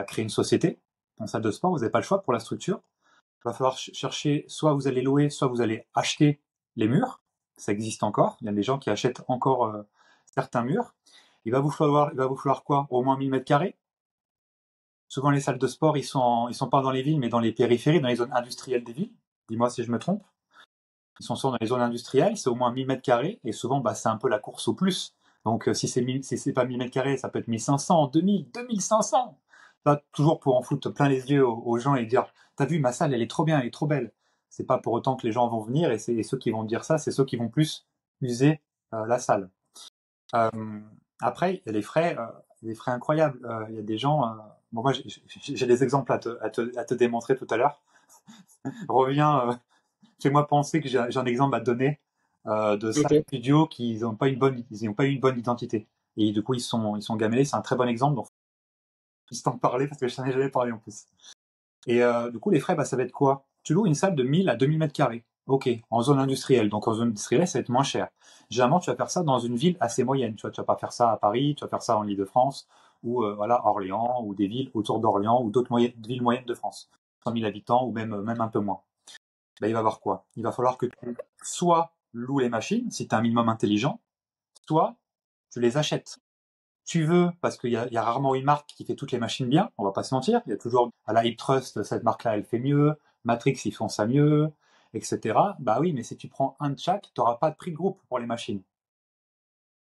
Speaker 1: créer une société en salle de sport, vous n'avez pas le choix pour la structure. Il va falloir chercher, soit vous allez louer, soit vous allez acheter les murs. Ça existe encore. Il y a des gens qui achètent encore certains murs. Il va vous falloir quoi? Au moins 1000 mètres carrés. Souvent, les salles de sport, ils sont pas dans les villes, mais dans les périphéries, dans les zones industrielles des villes. Dis-moi si je me trompe. Ils sont souvent dans les zones industrielles, c'est au moins 1000 mètres carrés, et souvent, bah, c'est un peu la course au plus. Donc, si c'est pas 1000 mètres carrés, ça peut être 1500, 2000, 2500. Là, toujours pour en foutre plein les yeux aux gens et dire, t'as vu, ma salle, elle est trop bien, elle est trop belle. C'est pas pour autant que les gens vont venir, et ceux qui vont dire ça, c'est ceux qui vont plus user la salle. Euh, Après, il y a des frais incroyables. Il y a des gens, bon, moi, j'ai des exemples à te démontrer tout à l'heure. Reviens, fais-moi penser que j'ai un exemple à te donner de
Speaker 2: Ok.
Speaker 1: salles studio qui n'ont pas eu une bonne identité. Et du coup, ils sont gamellés. C'est un très bon exemple. Donc, je t'en parler parce que je t'en ai jamais parlé en plus. Et du coup, les frais, bah, ça va être quoi? Tu loues une salle de 1000 à 2000 mètres carrés. Ok, en zone industrielle. Donc en zone industrielle, ça va être moins cher. Généralement, tu vas faire ça dans une ville assez moyenne. Tu vois, tu vas pas faire ça à Paris, tu vas faire ça en Île-de-France ou voilà Orléans ou des villes autour d'Orléans ou d'autres villes moyennes de France, 100 000 habitants ou même un peu moins. Ben, il va y avoir quoi? Il va falloir que tu soit loues les machines si tu es un minimum intelligent, soit tu les achètes. Tu veux, parce qu'il y a rarement une marque qui fait toutes les machines bien, on va pas se mentir. Il y a toujours, à la Hip Trust, cette marque-là, elle fait mieux. Matrix, ils font ça mieux, etc. Bah oui, mais si tu prends un de chaque, tu n'auras pas de prix de groupe pour les machines.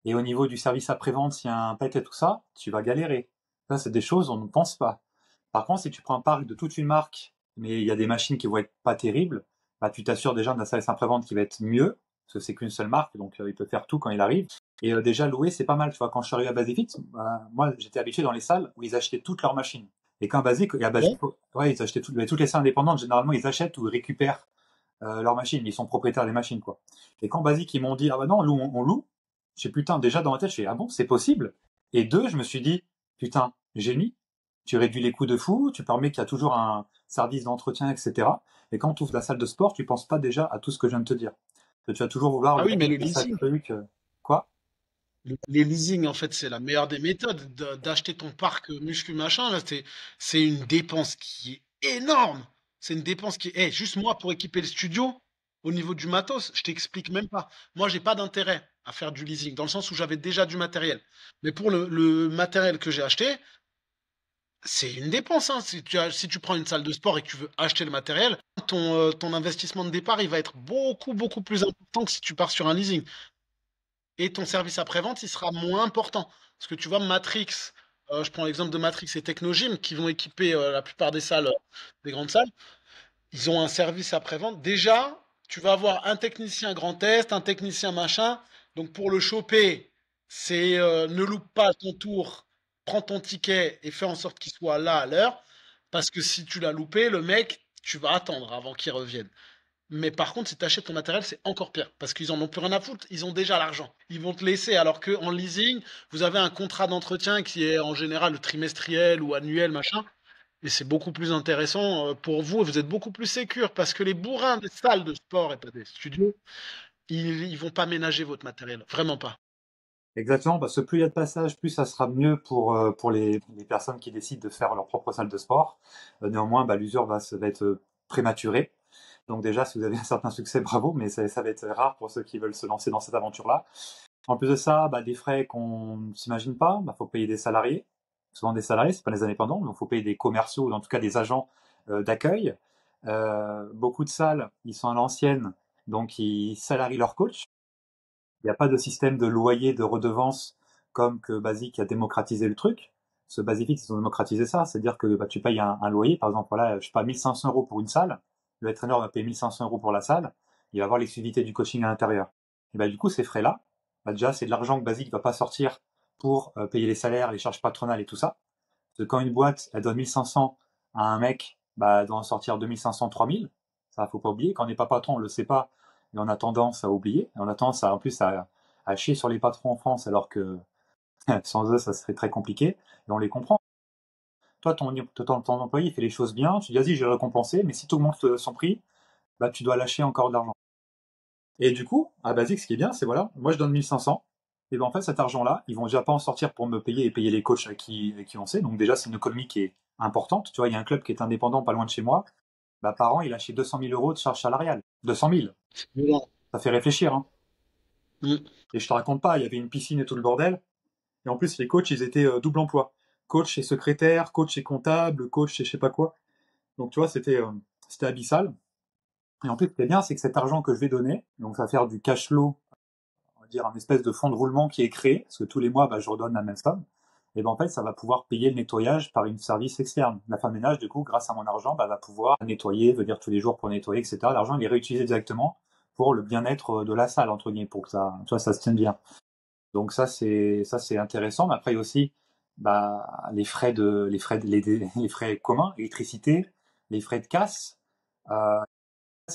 Speaker 1: Et au niveau du service après-vente, s'il y a un pet et tout ça, tu vas galérer. Ça, c'est des choses on ne pense pas. Par contre, si tu prends un parc de toute une marque, mais il y a des machines qui vont être pas terribles, bah, tu t'assures déjà d'un service après-vente qui va être mieux, parce que c'est qu'une seule marque, donc il peut faire tout quand il arrive. Et déjà, louer, c'est pas mal. Tu vois, quand je suis arrivé à Basifit, moi, j'étais habitué dans les salles où ils achetaient toutes leurs machines. Et quand Basic, et à Basic,
Speaker 2: Bon.
Speaker 1: ouais, ils achetaient mais toutes les salles indépendantes, généralement, ils achètent ou ils récupèrent leurs machines. Ils sont propriétaires des machines, quoi. Et quand Basic, ils m'ont dit, ah bah non, on loue, j'ai putain, déjà dans ma tête, je fais, ah bon, c'est possible? Et deux, je me suis dit, putain, génie, tu réduis les coûts de fou, tu permets qu'il y a toujours un service d'entretien, etc. Et quand tu ouvres la salle de sport, tu penses pas déjà à tout ce que je viens de te dire. Que tu vas toujours vouloir
Speaker 2: Ah
Speaker 1: le
Speaker 2: oui, mais
Speaker 1: petit
Speaker 2: le leasing.
Speaker 1: truc. Quoi?
Speaker 2: Les leasing, en fait, c'est la meilleure des méthodes d'acheter ton parc muscu machin. Là, c'est une dépense qui est énorme. C'est une dépense qui est. Juste moi, pour équiper le studio, au niveau du matos, je t'explique même pas. Moi, j'ai pas d'intérêt à faire du leasing, dans le sens où j'avais déjà du matériel. Mais pour le matériel que j'ai acheté, c'est une dépense, hein. Si tu prends une salle de sport et que tu veux acheter le matériel, ton investissement de départ, il va être beaucoup, beaucoup plus important que si tu pars sur un leasing. Et ton service après-vente, il sera moins important. Parce que tu vois, Matrix, je prends l'exemple de Matrix et Technogym, qui vont équiper la plupart des salles, des grandes salles, ils ont un service après-vente. Déjà, tu vas avoir un technicien grand test, un technicien machin. Donc pour le choper, c'est ne loupe pas ton tour, prends ton ticket et fais en sorte qu'il soit là à l'heure. Parce que si tu l'as loupé, le mec, tu vas attendre avant qu'il revienne. Mais par contre, si tu achètes ton matériel, c'est encore pire. Parce qu'ils en ont plus rien à foutre. Ils ont déjà l'argent. Ils vont te laisser. Alors qu'en leasing, vous avez un contrat d'entretien qui est en général trimestriel ou annuel, machin. Et c'est beaucoup plus intéressant pour vous. Et vous êtes beaucoup plus sécure. Parce que les bourrins des salles de sport et pas des studios, ils vont pas ménager votre matériel. Vraiment pas.
Speaker 1: Exactement, parce que plus il y a de passages, plus ça sera mieux pour les personnes qui décident de faire leur propre salle de sport. Néanmoins, bah, l'usure va être prématurée. Donc déjà, si vous avez un certain succès, bravo, mais ça va être rare pour ceux qui veulent se lancer dans cette aventure-là. En plus de ça, bah, des frais qu'on ne s'imagine pas, bah, faut payer des salariés. Souvent des salariés, c'est pas des indépendants, donc faut payer des commerciaux, ou en tout cas des agents d'accueil. Beaucoup de salles, ils sont à l'ancienne, donc ils salarient leurs coachs. Il n'y a pas de système de loyer, de redevance comme que Basic a démocratisé le truc. Ce Basifit, ils ont démocratisé ça, c'est-à-dire que bah, tu payes un loyer, par exemple, voilà, je sais pas, 1500 euros pour une salle, le entraîneur va payer 1500 euros pour la salle, il va avoir l'exclusivité du coaching à l'intérieur. Et bah, du coup, ces frais-là, bah, déjà, c'est de l'argent que Basic va pas sortir pour payer les salaires, les charges patronales et tout ça. Parce que quand une boîte, elle donne 1500 à un mec, bah, elle doit en sortir 2500, 3000. Ça, faut pas oublier. Quand on n'est pas patron, on le sait pas. Et on a tendance à oublier. Et on a tendance en plus, à chier sur les patrons en France, alors que sans eux, ça serait très compliqué. Et on les comprend. Toi, ton employé, il fait les choses bien. Tu dis, vas-y, je vais le récompenser. Mais si tu augmentes son prix, bah, tu dois lâcher encore de l'argent. Et du coup, à Basique, ce qui est bien, c'est voilà, moi je donne 1500. Et ben en fait, cet argent-là, ils vont déjà pas en sortir pour me payer et payer les coachs avec qui on sait. Donc déjà, c'est une économie qui est importante. Tu vois, il y a un club qui est indépendant, pas loin de chez moi. Bah, par an, il a acheté 200 000 euros de charges salariales. 200 000.
Speaker 2: C'est violent.
Speaker 1: Ça fait réfléchir, hein.
Speaker 2: Mm.
Speaker 1: Et je te raconte pas, il y avait une piscine et tout le bordel. Et en plus, les coachs, ils étaient double emploi. Coach et secrétaire, coach et comptable, coach et je sais pas quoi. Donc tu vois, c'était abyssal. Et en plus, ce qui est bien, c'est que cet argent que je vais donner, donc ça va faire du cash flow, on va dire un espèce de fonds de roulement qui est créé, parce que tous les mois, bah, je redonne la même somme. Et ben en fait, ça va pouvoir payer le nettoyage par une service externe. La femme de ménage, du coup, grâce à mon argent, bah, va pouvoir nettoyer, venir tous les jours pour nettoyer, etc. L'argent, il est réutilisé directement pour le bien-être de la salle, entre guillemets, pour que ça, tu vois, ça se tienne bien. Donc ça c'est intéressant. Mais après il y a aussi bah, les frais communs, électricité, les frais de casse, euh,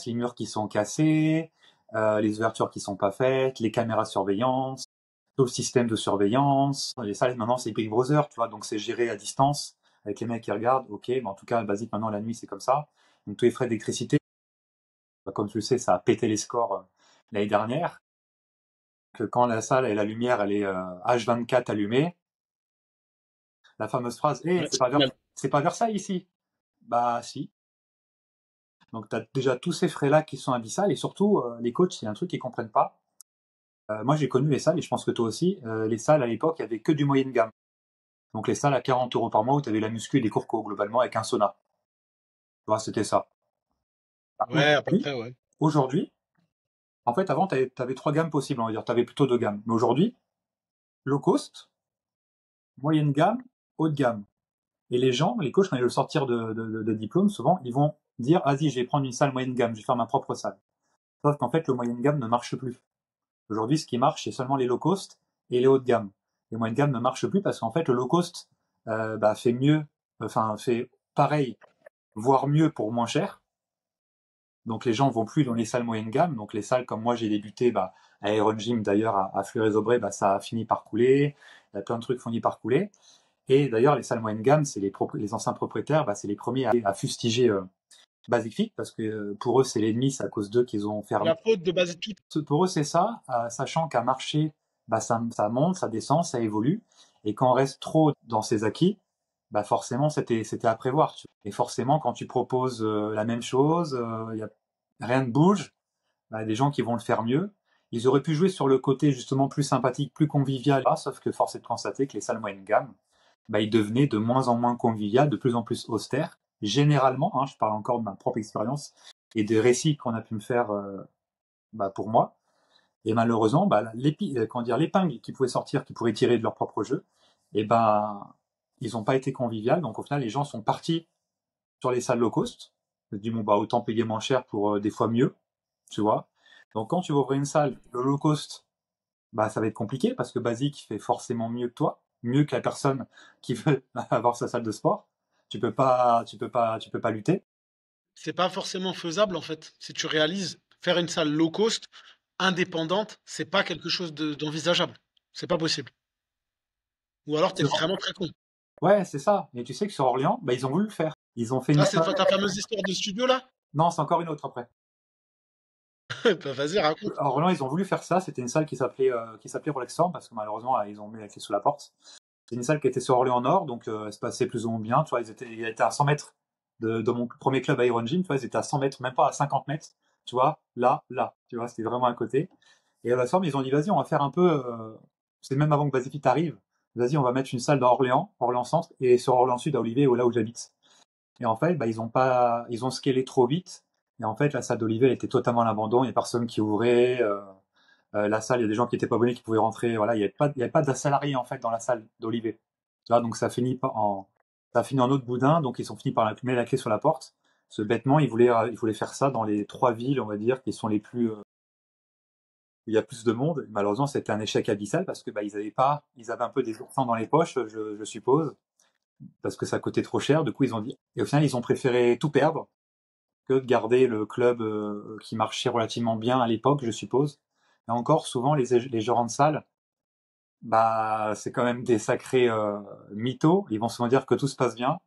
Speaker 1: les murs qui sont cassés, les ouvertures qui sont pas faites, les caméras de surveillance, tout le système de surveillance. Les salles maintenant c'est Big Brother, tu vois, donc c'est géré à distance avec les mecs qui regardent. Ok, mais en tout cas basique maintenant la nuit c'est comme ça. Donc tous les frais d'électricité. Comme tu le sais, ça a pété les scores l'année dernière. Que quand la salle et la lumière, elle est H24 allumée, la fameuse phrase,
Speaker 2: Ouais,
Speaker 1: c'est pas Versailles ici. Bah si. Donc tu as déjà tous ces frais-là qui sont abyssales et surtout les coachs, il y a un truc qu'ils comprennent pas. Moi j'ai connu les salles et je pense que toi aussi. Les salles à l'époque, il y avait que du moyenne gamme. Donc les salles à 40 € par mois où tu avais la muscu et des cours co globalement avec un sauna. Tu vois, c'était ça.
Speaker 2: ouais, à peu
Speaker 1: Aujourd'hui,
Speaker 2: près, ouais.
Speaker 1: aujourd'hui, en fait avant tu avais 3 gammes possibles, on va dire. Tu avais plutôt 2 gammes. Mais aujourd'hui, low cost, moyenne gamme, haut de gamme. Et les gens, les coachs, quand ils veulent sortir de diplôme, souvent, ils vont dire, vas-y, je vais prendre une salle moyenne gamme, je vais faire ma propre salle. Sauf qu'en fait, le moyenne gamme ne marche plus. Aujourd'hui, ce qui marche, c'est seulement les low cost et les haut de gamme. Les moyennes gamme ne marchent plus parce qu'en fait, le low cost fait mieux, enfin, fait pareil, voire mieux pour moins cher. Donc les gens vont plus dans les salles moyenne gamme. Donc les salles comme moi, j'ai débuté à Iron Gym d'ailleurs, à Fleury-Aubray, ça a fini par couler. Plein de trucs fini par couler. Et d'ailleurs, les salles moyenne gamme, c'est les anciens propriétaires, c'est les premiers à fustiger Basic Fit parce que pour eux, c'est l'ennemi, c'est à cause d'eux qu'ils ont
Speaker 2: C'est
Speaker 1: fermé.
Speaker 2: la faute de Basic Fit.
Speaker 1: Pour eux, c'est ça, sachant qu'un marché, ça monte, ça descend, ça évolue. Et quand on reste trop dans ses acquis, forcément, c'était à prévoir. Et forcément, quand tu proposes la même chose, rien ne bouge, des gens qui vont le faire mieux. Ils auraient pu jouer sur le côté justement plus sympathique, plus convivial, sauf que force est de constater que les salles moyenne gamme, ils devenaient de moins en moins conviviales, de plus en plus austères. Généralement, je parle encore de ma propre expérience et des récits qu'on a pu me faire pour moi. Et malheureusement, l'épingle qui pouvait sortir, qui pourrait tirer de leur propre jeu, ils n'ont pas été conviviales. Donc au final, les gens sont partis sur les salles low cost. Ils se disent, bon, autant payer moins cher pour des fois mieux, tu vois. Donc quand tu vas ouvrir une salle, le low cost, ça va être compliqué parce que Basic fait forcément mieux que toi, mieux que la personne qui veut avoir sa salle de sport. Tu peux pas lutter.
Speaker 2: C'est pas forcément faisable, en fait. Si tu réalises, faire une salle low cost, indépendante, c'est pas quelque chose d'envisageable. C'est pas possible. Ou alors, t'es vraiment très con.
Speaker 1: Ouais, c'est ça. Mais tu sais que sur Orléans, ils ont voulu le faire. Ils ont fait une
Speaker 2: Ah, c'est
Speaker 1: salle.
Speaker 2: ta fameuse histoire de studio, là?
Speaker 1: Non, c'est encore une autre après.
Speaker 2: Bah, vas-y, raconte.
Speaker 1: À Orléans, ils ont voulu faire ça. C'était une salle qui s'appelait Rolex Storm parce que malheureusement, ils ont mis la clé sous la porte. C'est une salle qui était sur Orléans Nord, donc elle se passait plus ou moins bien. Tu vois, ils étaient à 100 mètres de mon premier club à Iron Gym. Tu vois, ils étaient à 100 mètres, même pas à 50 mètres. Tu vois, là. Tu vois, c'était vraiment à côté. Et à la Storm, ils ont dit, vas-y, on va faire un peu. C'est même avant que Basifit arrive. Vas-y, on va mettre une salle dans Orléans, Orléans Centre, et sur Orléans Sud à Olivet, là où j'habite. Et en fait, ils ont scalé trop vite. Et en fait, la salle d'Olivet était totalement à l'abandon. Il y a personne qui ouvrait. La salle, il y a des gens qui étaient pas abonnés qui pouvaient rentrer. Voilà, il y avait pas de salariés en fait dans la salle d'Olivet. Tu vois, donc ça finit en autre boudin. Donc ils ont fini par mettre la clé sur la porte. Ce bêtement, ils voulaient faire ça dans les 3 villes, on va dire, qui sont les plus où il y a plus de monde. Malheureusement, c'était un échec abyssal parce que ils avaient un peu des oursins dans les poches, je suppose, parce que ça coûtait trop cher. Du coup, ils ont dit, et au final, ils ont préféré tout perdre que de garder le club qui marchait relativement bien à l'époque, je suppose. Et encore, souvent, les gérants de salle, c'est quand même des sacrés mythos. Ils vont souvent dire que tout se passe bien,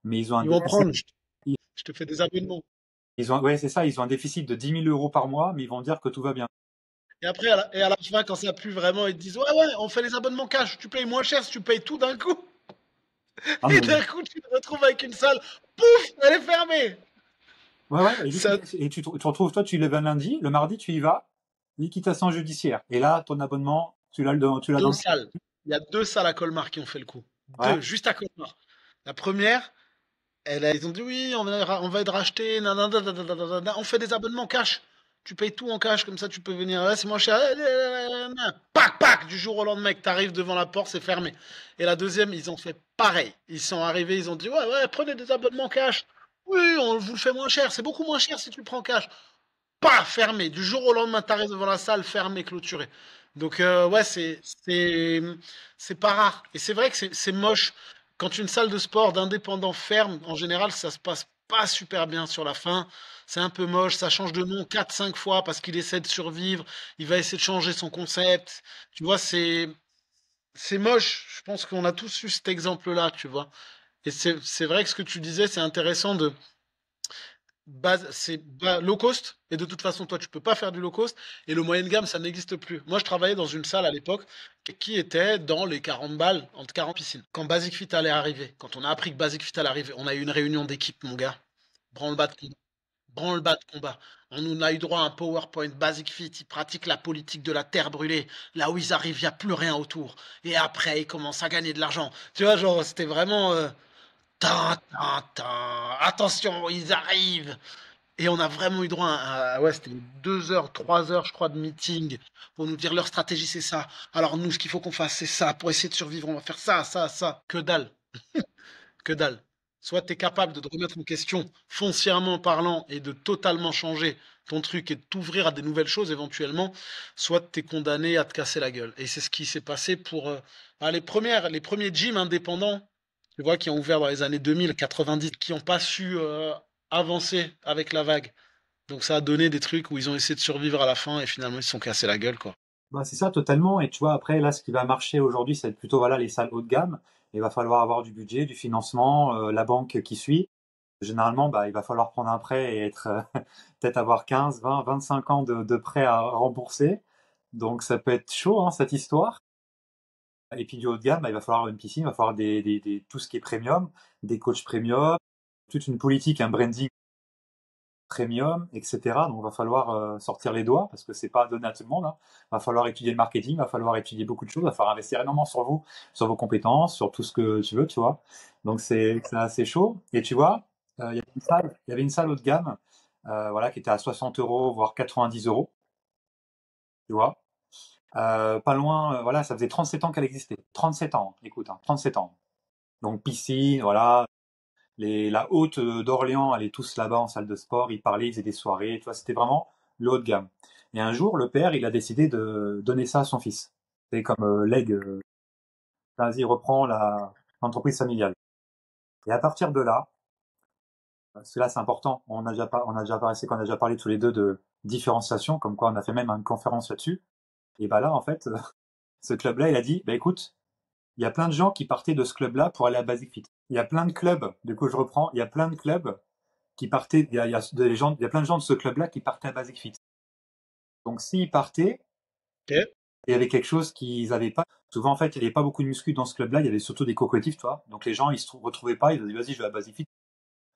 Speaker 1: mais ils ont un
Speaker 2: Ils vont prendre.
Speaker 1: ils,
Speaker 2: Je te fais des abonnements.
Speaker 1: ouais, c'est ça, ils ont un déficit de 10 000 € par mois, mais ils vont dire que tout va bien.
Speaker 2: Et après, à la fin, quand ça pue vraiment, ils te disent, ouais, ouais, on fait les abonnements cash. Tu payes moins cher si tu payes tout d'un coup.
Speaker 1: Ah,
Speaker 2: Et
Speaker 1: mais,
Speaker 2: d'un coup, tu te retrouves avec une salle. Pouf, elle est fermée.
Speaker 1: ouais,
Speaker 2: Ça,
Speaker 1: et tu retrouves, toi, tu lèves un lundi, le mardi, tu y vas, liquidation judiciaire. Et là, ton abonnement, tu l'as dans
Speaker 2: deux
Speaker 1: le...
Speaker 2: salles. Il y a deux salles à Colmar qui ont fait le coup.
Speaker 1: Ouais.
Speaker 2: Deux, juste à Colmar. La première, ils ont dit oui, on va être racheté, nanana, nanana, on fait des abonnements cash. Tu payes tout en cash, comme ça tu peux venir. Là, c'est moins cher. Pac, pac, du jour au lendemain, que t'arrives devant la porte, c'est fermé. Et la deuxième, ils ont fait pareil. Ils sont arrivés, ils ont dit ouais, ouais, prenez des abonnements cash. Oui, on vous le fait moins cher. C'est beaucoup moins cher si tu le prends cash. Pas fermé. Du jour au lendemain, t'arrives devant la salle, fermé, clôturé. Donc, ouais, c'est pas rare. Et c'est vrai que c'est moche. Quand une salle de sport d'indépendants ferme, en général, ça se passe pas super bien sur la fin. C'est un peu moche. Ça change de nom 4, 5 fois parce qu'il essaie de survivre. Il va essayer de changer son concept. Tu vois, c'est moche. Je pense qu'on a tous eu cet exemple-là, tu vois. Et c'est vrai que ce que tu disais, c'est intéressant low cost. Et de toute façon, toi, tu peux pas faire du low cost. Et le moyenne gamme, ça n'existe plus. Moi, je travaillais dans une salle à l'époque qui était dans les 40 balles, entre 40 piscines. Quand Basic Fit allait arriver, quand on a appris que Basic Fit allait arriver, on a eu une réunion d'équipe, mon gars. Branle-bas de combat. Branle-bas de combat. On nous a eu droit à un PowerPoint Basic Fit. Ils pratiquent la politique de la terre brûlée. Là où ils arrivent, il n'y a plus rien autour. Et après, ils commencent à gagner de l'argent. Tu vois, genre, c'était vraiment. Tin, tin, tin. Attention, ils arrivent. Et on a vraiment eu droit ouais, c'était 2 heures, 3 heures, je crois, de meeting pour nous dire leur stratégie, c'est ça. Alors nous, ce qu'il faut qu'on fasse, c'est ça. Pour essayer de survivre, on va faire ça, ça, ça. Que dalle, que dalle. Soit tu es capable de te remettre en question foncièrement parlant et de totalement changer ton truc et de t'ouvrir à des nouvelles choses éventuellement, soit tu es condamné à te casser la gueule. Et c'est ce qui s'est passé pour les premiers gyms indépendants, tu vois, qui ont ouvert dans les années 2000, 90, qui n'ont pas su avancer avec la vague. Donc ça a donné des trucs où ils ont essayé de survivre à la fin et finalement ils se sont cassés la gueule, quoi.
Speaker 1: Bah, c'est ça totalement. Et tu vois, après, là, ce qui va marcher aujourd'hui, c'est plutôt voilà, les salles haut de gamme. Il va falloir avoir du budget, du financement, la banque qui suit. Généralement, bah, il va falloir prendre un prêt et être peut-être avoir 15, 20, 25 ans de prêt à rembourser. Donc ça peut être chaud, hein, cette histoire. Et puis du haut de gamme, bah, il va falloir une piscine, il va falloir tout ce qui est premium, des coachs premium, toute une politique, un branding premium, etc. Donc, il va falloir sortir les doigts parce que c'est pas donné à tout le monde, hein. Il va falloir étudier le marketing, il va falloir étudier beaucoup de choses, il va falloir investir énormément sur vous, sur vos compétences, sur tout ce que tu veux, tu vois. Donc, c'est assez chaud. Et tu vois, il y avait une salle haut de gamme, voilà, qui était à 60 euros, voire 90 euros, tu vois. Pas loin, voilà, ça faisait 37 ans qu'elle existait. 37 ans, écoute, hein, 37 ans. Donc, piscine, voilà, la haute d'Orléans allaient tous là-bas en salle de sport, ils parlaient, ils faisaient des soirées, tu vois, c'était vraiment le haut de gamme. Et un jour, le père, il a décidé de donner ça à son fils. C'est comme leg, vas-y, reprend l'entreprise familiale. Et à partir de là, parce que là c'est important, on a déjà parlé tous les deux de différenciation, comme quoi on a fait même une conférence là-dessus. Et bah là, en fait, ce club-là, il a dit, bah écoute, il y a plein de gens qui partaient de ce club-là pour aller à Basic Fit. Il y a plein de clubs, du coup je reprends, il y a plein de clubs qui partaient, il y a plein de gens de ce club-là qui partaient à Basic Fit. Donc s'ils partaient,
Speaker 2: Ok.
Speaker 1: il y avait quelque chose qu'ils n'avaient pas. Souvent, en fait, il n'y avait pas beaucoup de muscu dans ce club-là, il y avait surtout des co-collectifs, tu vois. Donc les gens, ils se retrouvaient pas, ils se disaient, vas-y, je vais à Basic Fit,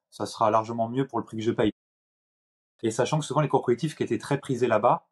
Speaker 1: ça sera largement mieux pour le prix que je paye. Et sachant que souvent, les co-collectifs qui étaient très prisés là-bas,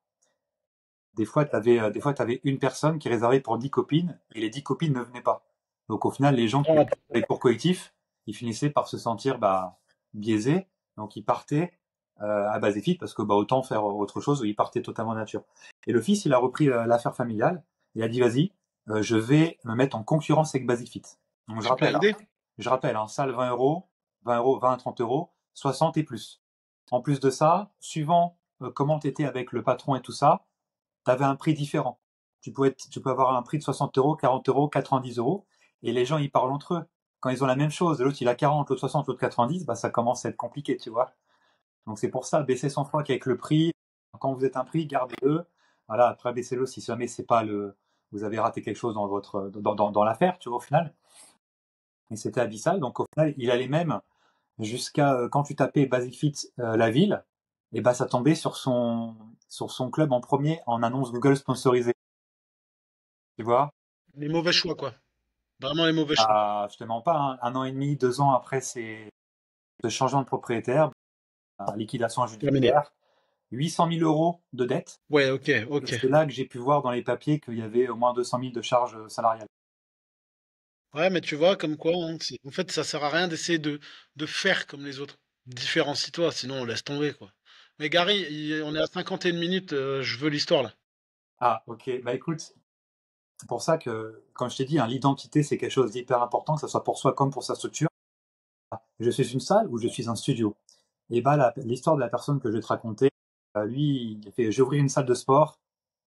Speaker 1: des fois, t'avais une personne qui réservait pour 10 copines, et les 10 copines ne venaient pas. Donc au final, les gens qui
Speaker 2: Ah,
Speaker 1: étaient avec cours collectif, ils finissaient par se sentir bah, biaisés, donc ils partaient à Basefit parce que bah, autant faire autre chose, ils partaient totalement nature. Et le fils, il a repris l'affaire familiale, il a dit vas-y, je vais me mettre en concurrence avec Basefit. Donc
Speaker 2: super idée.
Speaker 1: je rappelle, hein, salle 20 euros, 20 euros, 20 à 30 euros, 60 et plus. En plus de ça, suivant comment tu étais avec le patron et tout ça, tu avais un prix différent. Tu peux avoir un prix de 60 euros, 40 euros, 90 euros, et les gens, ils parlent entre eux. Quand ils ont la même chose, l'autre il a 40, l'autre 60, l'autre 90, bah ça commence à être compliqué, tu vois. Donc c'est pour ça, baisser son froc avec le prix. Quand vous êtes un prix, gardez-le. Voilà, après baissez-le si jamais c'est pas vous avez raté quelque chose dans l'affaire, tu vois, au final. Et c'était abyssal. Donc au final, il allait même jusqu'à quand tu tapais Basic Fit la ville, et bah ça tombait sur son club en premier en annonce Google sponsorisée. Tu vois?
Speaker 2: Les mauvais choix, quoi. Vraiment les mauvais choix.
Speaker 1: Ah, je te mens pas, hein. 1 an et demi, 2 ans après ce changement de propriétaire, liquidation
Speaker 2: Terminé.
Speaker 1: judiciaire, 800 000 euros de dette.
Speaker 2: Ouais, ok,
Speaker 1: Et
Speaker 2: ok.
Speaker 1: c'est là que j'ai pu voir dans les papiers qu'il y avait au moins 200 000 de charges salariales.
Speaker 2: Ouais, mais tu vois, comme quoi, hein, en fait, ça sert à rien d'essayer de faire comme les autres. Différencie-toi, sinon on laisse tomber, quoi. Mais Gary, on est à 51 minutes, je veux l'histoire, là.
Speaker 1: Ah, ok. Bah écoute, c'est pour ça que, comme je t'ai dit, hein, l'identité, c'est quelque chose d'hyper important, que ce soit pour soi comme pour sa structure. Je suis une salle ou je suis un studio. Et bah, l'histoire de la personne que je vais te raconter, lui, il a fait, j'ai ouvert une salle de sport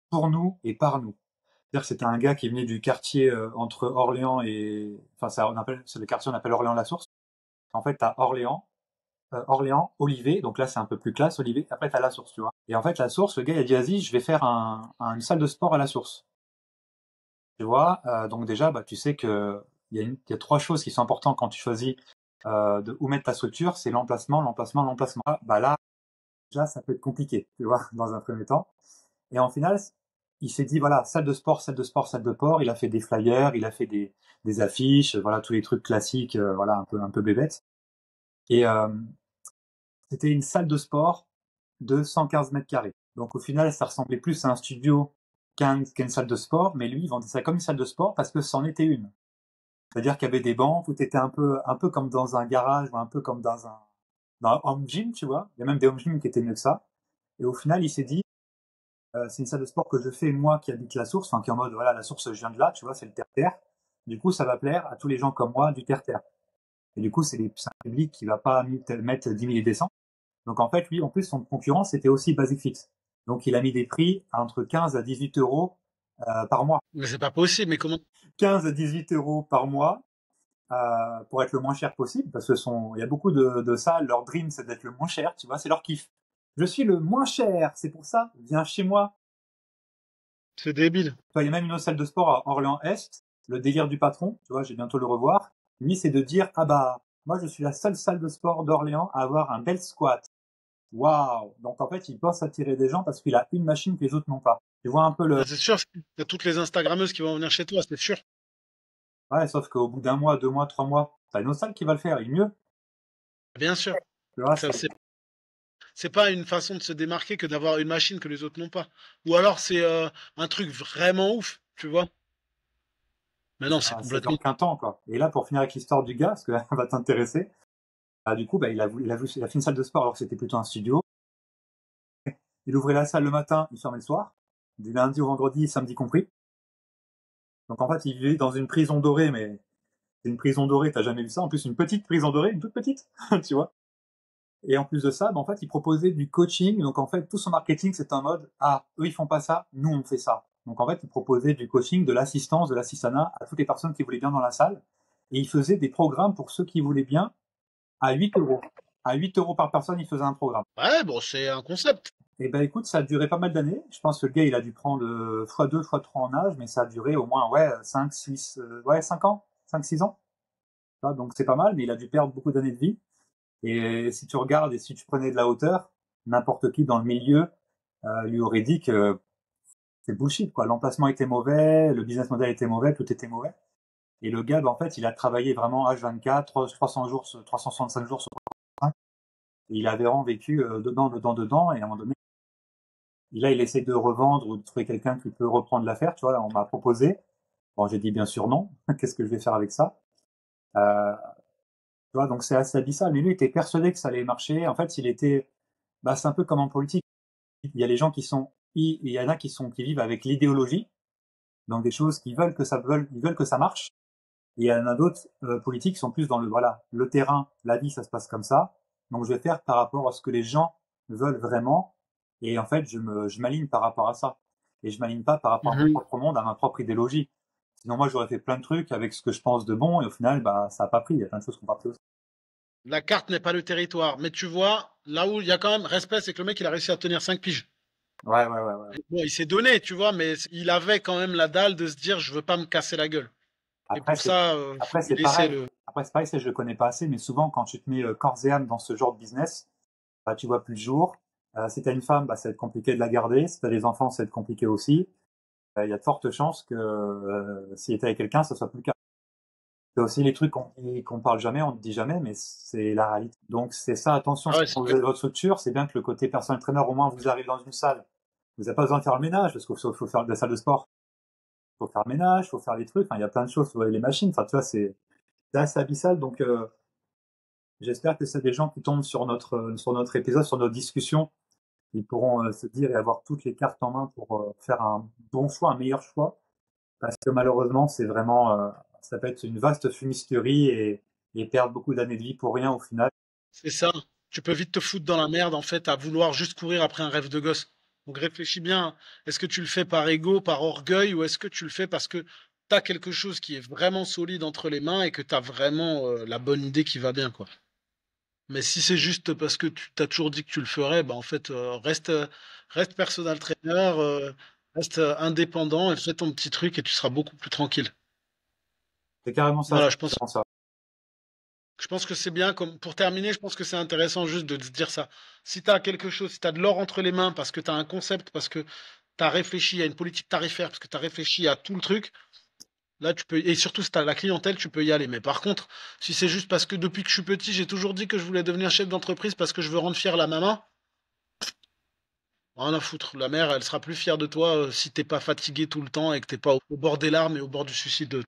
Speaker 1: pour nous et par nous. C'est-à-dire que c'était un gars qui venait du quartier entre Orléans et, enfin, c'est le quartier on appelle Orléans-la-Source. En fait, t'as Orléans, Olivet, donc là c'est un peu plus classe, Olivet. Après t'as la Source, tu vois. Et en fait, la Source, le gars il a dit vas-y, je vais faire une salle de sport à la Source. Tu vois, donc déjà, bah tu sais que il y a trois choses qui sont importantes quand tu choisis de où mettre ta structure, c'est l'emplacement, l'emplacement, l'emplacement. Bah là, déjà, ça peut être compliqué, tu vois, dans un premier temps. Et en final, il s'est dit, voilà, salle de sport, salle de sport, salle de port. Il a fait des flyers, il a fait des affiches, voilà, tous les trucs classiques, voilà, un peu bébête. Et c'était une salle de sport de 115 mètres carrés. Donc au final, ça ressemblait plus à un studio qu'une salle de sport, mais lui, il vendait ça comme une salle de sport parce que c'en était une. C'est-à-dire qu'il y avait des bancs, tout était un peu comme dans un garage ou un peu comme dans un home gym, tu vois. Il y a même des home gym qui étaient mieux que ça. Et au final, il s'est dit, c'est une salle de sport que je fais moi qui habite la source, enfin qui est en mode, voilà, la source, je viens de là, tu vois, c'est le terre-terre. Du coup, ça va plaire à tous les gens comme moi du terre-terre. Et du coup, c'est un public qui va pas mettre 10 000 et des cents. Donc en fait, lui, en plus, son concurrent, c'était aussi Basic Fit. Donc il a mis des prix à entre 15 à 18 euros par mois.
Speaker 2: Mais c'est pas possible, mais comment?
Speaker 1: 15 à 18 euros par mois pour être le moins cher possible, parce que il y a beaucoup de salles, leur dream, c'est d'être le moins cher, tu vois, c'est leur kiff. Je suis le moins cher, c'est pour ça, viens chez moi.
Speaker 2: C'est débile.
Speaker 1: Il y a même une autre salle de sport à Orléans-Est, le délire du patron, tu vois, j'ai bientôt le revoir. Lui, c'est de dire, ah bah, moi, je suis la seule salle de sport d'Orléans à avoir un bel squat. Waouh! Donc en fait, il pense attirer des gens parce qu'il a une machine que les autres n'ont pas. Tu vois un peu le.
Speaker 2: Ah, c'est sûr, il y a toutes les Instagrammeuses qui vont venir chez toi, c'est sûr.
Speaker 1: Ouais, sauf qu'au bout d'un mois, 2 mois, 3 mois, t'as une autre salle qui va le faire, il est mieux.
Speaker 2: Bien sûr.
Speaker 1: Tu vois,
Speaker 2: Ça, c'est pas une façon de se démarquer que d'avoir une machine que les autres n'ont pas. Ou alors c'est un truc vraiment ouf, tu vois. Mais non, c'est
Speaker 1: ça
Speaker 2: complètement.
Speaker 1: dure qu'un temps, quoi. Et là, pour finir avec l'histoire du gars, parce que ça va t'intéresser, bah, du coup, bah, il a fait une salle de sport alors que c'était plutôt un studio. Il ouvrait la salle le matin, il fermait le soir, du lundi au vendredi, samedi compris. Donc en fait, il vivait dans une prison dorée, mais c'est une prison dorée, t'as jamais vu ça. En plus, une petite prison dorée, une toute petite, tu vois. Et en plus de ça, bah, en fait, il proposait du coaching. Donc en fait, tout son marketing, c'est un mode, ah, eux, ils font pas ça, nous, on fait ça. Donc en fait, il proposait du coaching, de l'assistance, de l'assistanat à toutes les personnes qui voulaient bien dans la salle. Et il faisait des programmes pour ceux qui voulaient bien à 8 euros. À 8 euros par personne, il faisait un programme.
Speaker 2: Ouais, bon, c'est un concept.
Speaker 1: Et ben écoute, ça a duré pas mal d'années. Je pense que le gars, il a dû prendre x2, x3 en âge, mais ça a duré au moins, ouais, 5, 6, ouais, 5 ans, 5, 6 ans. Donc c'est pas mal, mais il a dû perdre beaucoup d'années de vie. Et si tu regardes et si tu prenais de la hauteur, n'importe qui dans le milieu lui aurait dit que c'est bullshit, quoi. L'emplacement était mauvais, le business model était mauvais, tout était mauvais. Et le gars, bah, en fait, il a travaillé vraiment H24, 300 jours, 365 jours sur 365. Et il avait vraiment vécu dedans, dedans, dedans. Et à un moment donné, là, il essaie de revendre ou de trouver quelqu'un qui peut reprendre l'affaire. Tu vois, là, on m'a proposé. Bon, j'ai dit bien sûr non. Qu'est-ce que je vais faire avec ça? Euh, Tu vois, donc c'est assez abyssal. Mais lui, il était persuadé que ça allait marcher. En fait, il était, bah, c'est un peu comme en politique. Il y a les gens il y en a qui vivent avec l'idéologie, donc des choses ils veulent que ça marche. Et il y en a d'autres politiques qui sont plus dans voilà, le terrain, la vie, ça se passe comme ça. Donc je vais faire par rapport à ce que les gens veulent vraiment. Et en fait, je m'aligne par rapport à ça. Et je m'aligne pas par rapport à mon
Speaker 2: Mhm.
Speaker 1: propre monde, à ma propre idéologie. Sinon, moi, j'aurais fait plein de trucs avec ce que je pense de bon, et au final, bah, ça a pas pris. Il y a plein de choses qui ont parti aussi.
Speaker 2: La carte n'est pas le territoire. Mais tu vois, là où il y a quand même respect, c'est que le mec, il a réussi à tenir 5 piges.
Speaker 1: Ouais.
Speaker 2: Bon, il s'est donné, tu vois, mais il avait quand même la dalle de se dire, je veux pas me casser la gueule. Et
Speaker 1: Après,
Speaker 2: pour
Speaker 1: c'est,
Speaker 2: ça, faut
Speaker 1: après,
Speaker 2: lui
Speaker 1: c'est
Speaker 2: laisser
Speaker 1: pareil.
Speaker 2: le.
Speaker 1: Après, c'est pareil, ça, je le connais pas assez, mais souvent, quand tu te mets corps et âme dans ce genre de business, bah, tu vois plus le jour. Si t'as une femme, bah, ça va être compliqué de la garder. Si t'as des enfants, ça va être compliqué aussi. Il y a de fortes chances que si t'es avec quelqu'un, ça soit plus le cas. C'est aussi les trucs qu'on parle jamais, on ne dit jamais, mais c'est la réalité. Donc c'est ça, attention,
Speaker 2: Ah
Speaker 1: si
Speaker 2: ouais, c'est
Speaker 1: vous
Speaker 2: clair.
Speaker 1: avez votre structure, c'est bien que le côté personnel trainer, au moins vous arrivez dans une salle. Vous n'avez pas besoin de faire le ménage, parce qu'il faut faire de la salle de sport. Il faut faire le ménage, il faut faire les trucs, enfin, il y a plein de choses, faut les machines, enfin, tu vois, c'est assez abyssal, donc j'espère que c'est des gens qui tombent sur notre épisode, sur notre discussion. Ils pourront se dire et avoir toutes les cartes en main pour faire un bon choix, un meilleur choix. Parce que malheureusement, c'est vraiment, ça peut être une vaste fumisterie et perdre beaucoup d'années de vie pour rien au final.
Speaker 2: C'est ça. Tu peux vite te foutre dans la merde, en fait, à vouloir juste courir après un rêve de gosse. Donc réfléchis bien. Est-ce que tu le fais par ego, par orgueil, ou est-ce que tu le fais parce que tu as quelque chose qui est vraiment solide entre les mains et que tu as vraiment la bonne idée qui va bien, quoi. Mais si c'est juste parce que tu t'as toujours dit que tu le ferais, bah en fait, reste personal trainer, reste indépendant et fais ton petit truc et tu seras beaucoup plus tranquille.
Speaker 1: C'est carrément ça,
Speaker 2: Voilà,
Speaker 1: c'est
Speaker 2: je pense.
Speaker 1: vraiment ça.
Speaker 2: Je pense que c'est bien, comme pour terminer, je pense que c'est intéressant juste de se dire ça. Si tu as quelque chose, si tu as de l'or entre les mains, parce que tu as un concept, parce que tu as réfléchi à une politique tarifaire, parce que tu as réfléchi à tout le truc, là tu peux, et surtout si tu as la clientèle, tu peux y aller. Mais par contre, si c'est juste parce que depuis que je suis petit, j'ai toujours dit que je voulais devenir chef d'entreprise parce que je veux rendre fière la maman, rien à foutre. La mère, elle sera plus fière de toi si t'es pas fatigué tout le temps et que t'es pas au bord des larmes et au bord du suicide.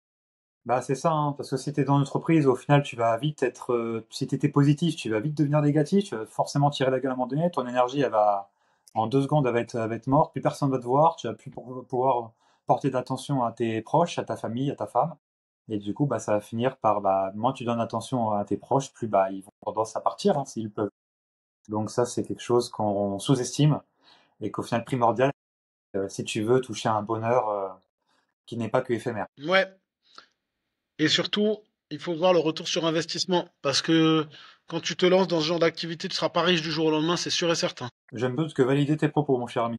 Speaker 1: Bah c'est ça, hein, parce que si t'es dans une entreprise, au final, tu vas vite être, si t'étais positif, tu vas vite devenir négatif, tu vas forcément tirer la gueule à un moment donné, ton énergie, elle va, en 2 secondes, elle va être morte, plus personne va te voir, tu vas plus pouvoir porter d'attention à tes proches, à ta famille, à ta femme, et du coup, bah, ça va finir par, bah, moins tu donnes attention à tes proches, plus, bah, ils vont tendance à partir, hein, s'ils peuvent. Donc ça, c'est quelque chose qu'on sous-estime, et qu'au final, primordial, si tu veux toucher un bonheur, qui n'est pas que éphémère.
Speaker 2: Ouais. Et surtout, il faut voir le retour sur investissement. Parce que quand tu te lances dans ce genre d'activité, tu seras pas riche du jour au lendemain, c'est sûr et certain.
Speaker 1: Je ne peux que valider tes propos, mon cher ami.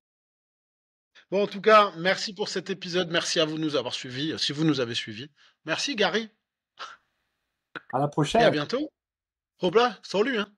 Speaker 2: Bon, en tout cas, merci pour cet épisode. Merci à vous de nous avoir suivis, si vous nous avez suivis. Merci, Gary.
Speaker 1: À la
Speaker 2: Et à
Speaker 1: prochaine!
Speaker 2: bientôt. Hop là, salut, hein.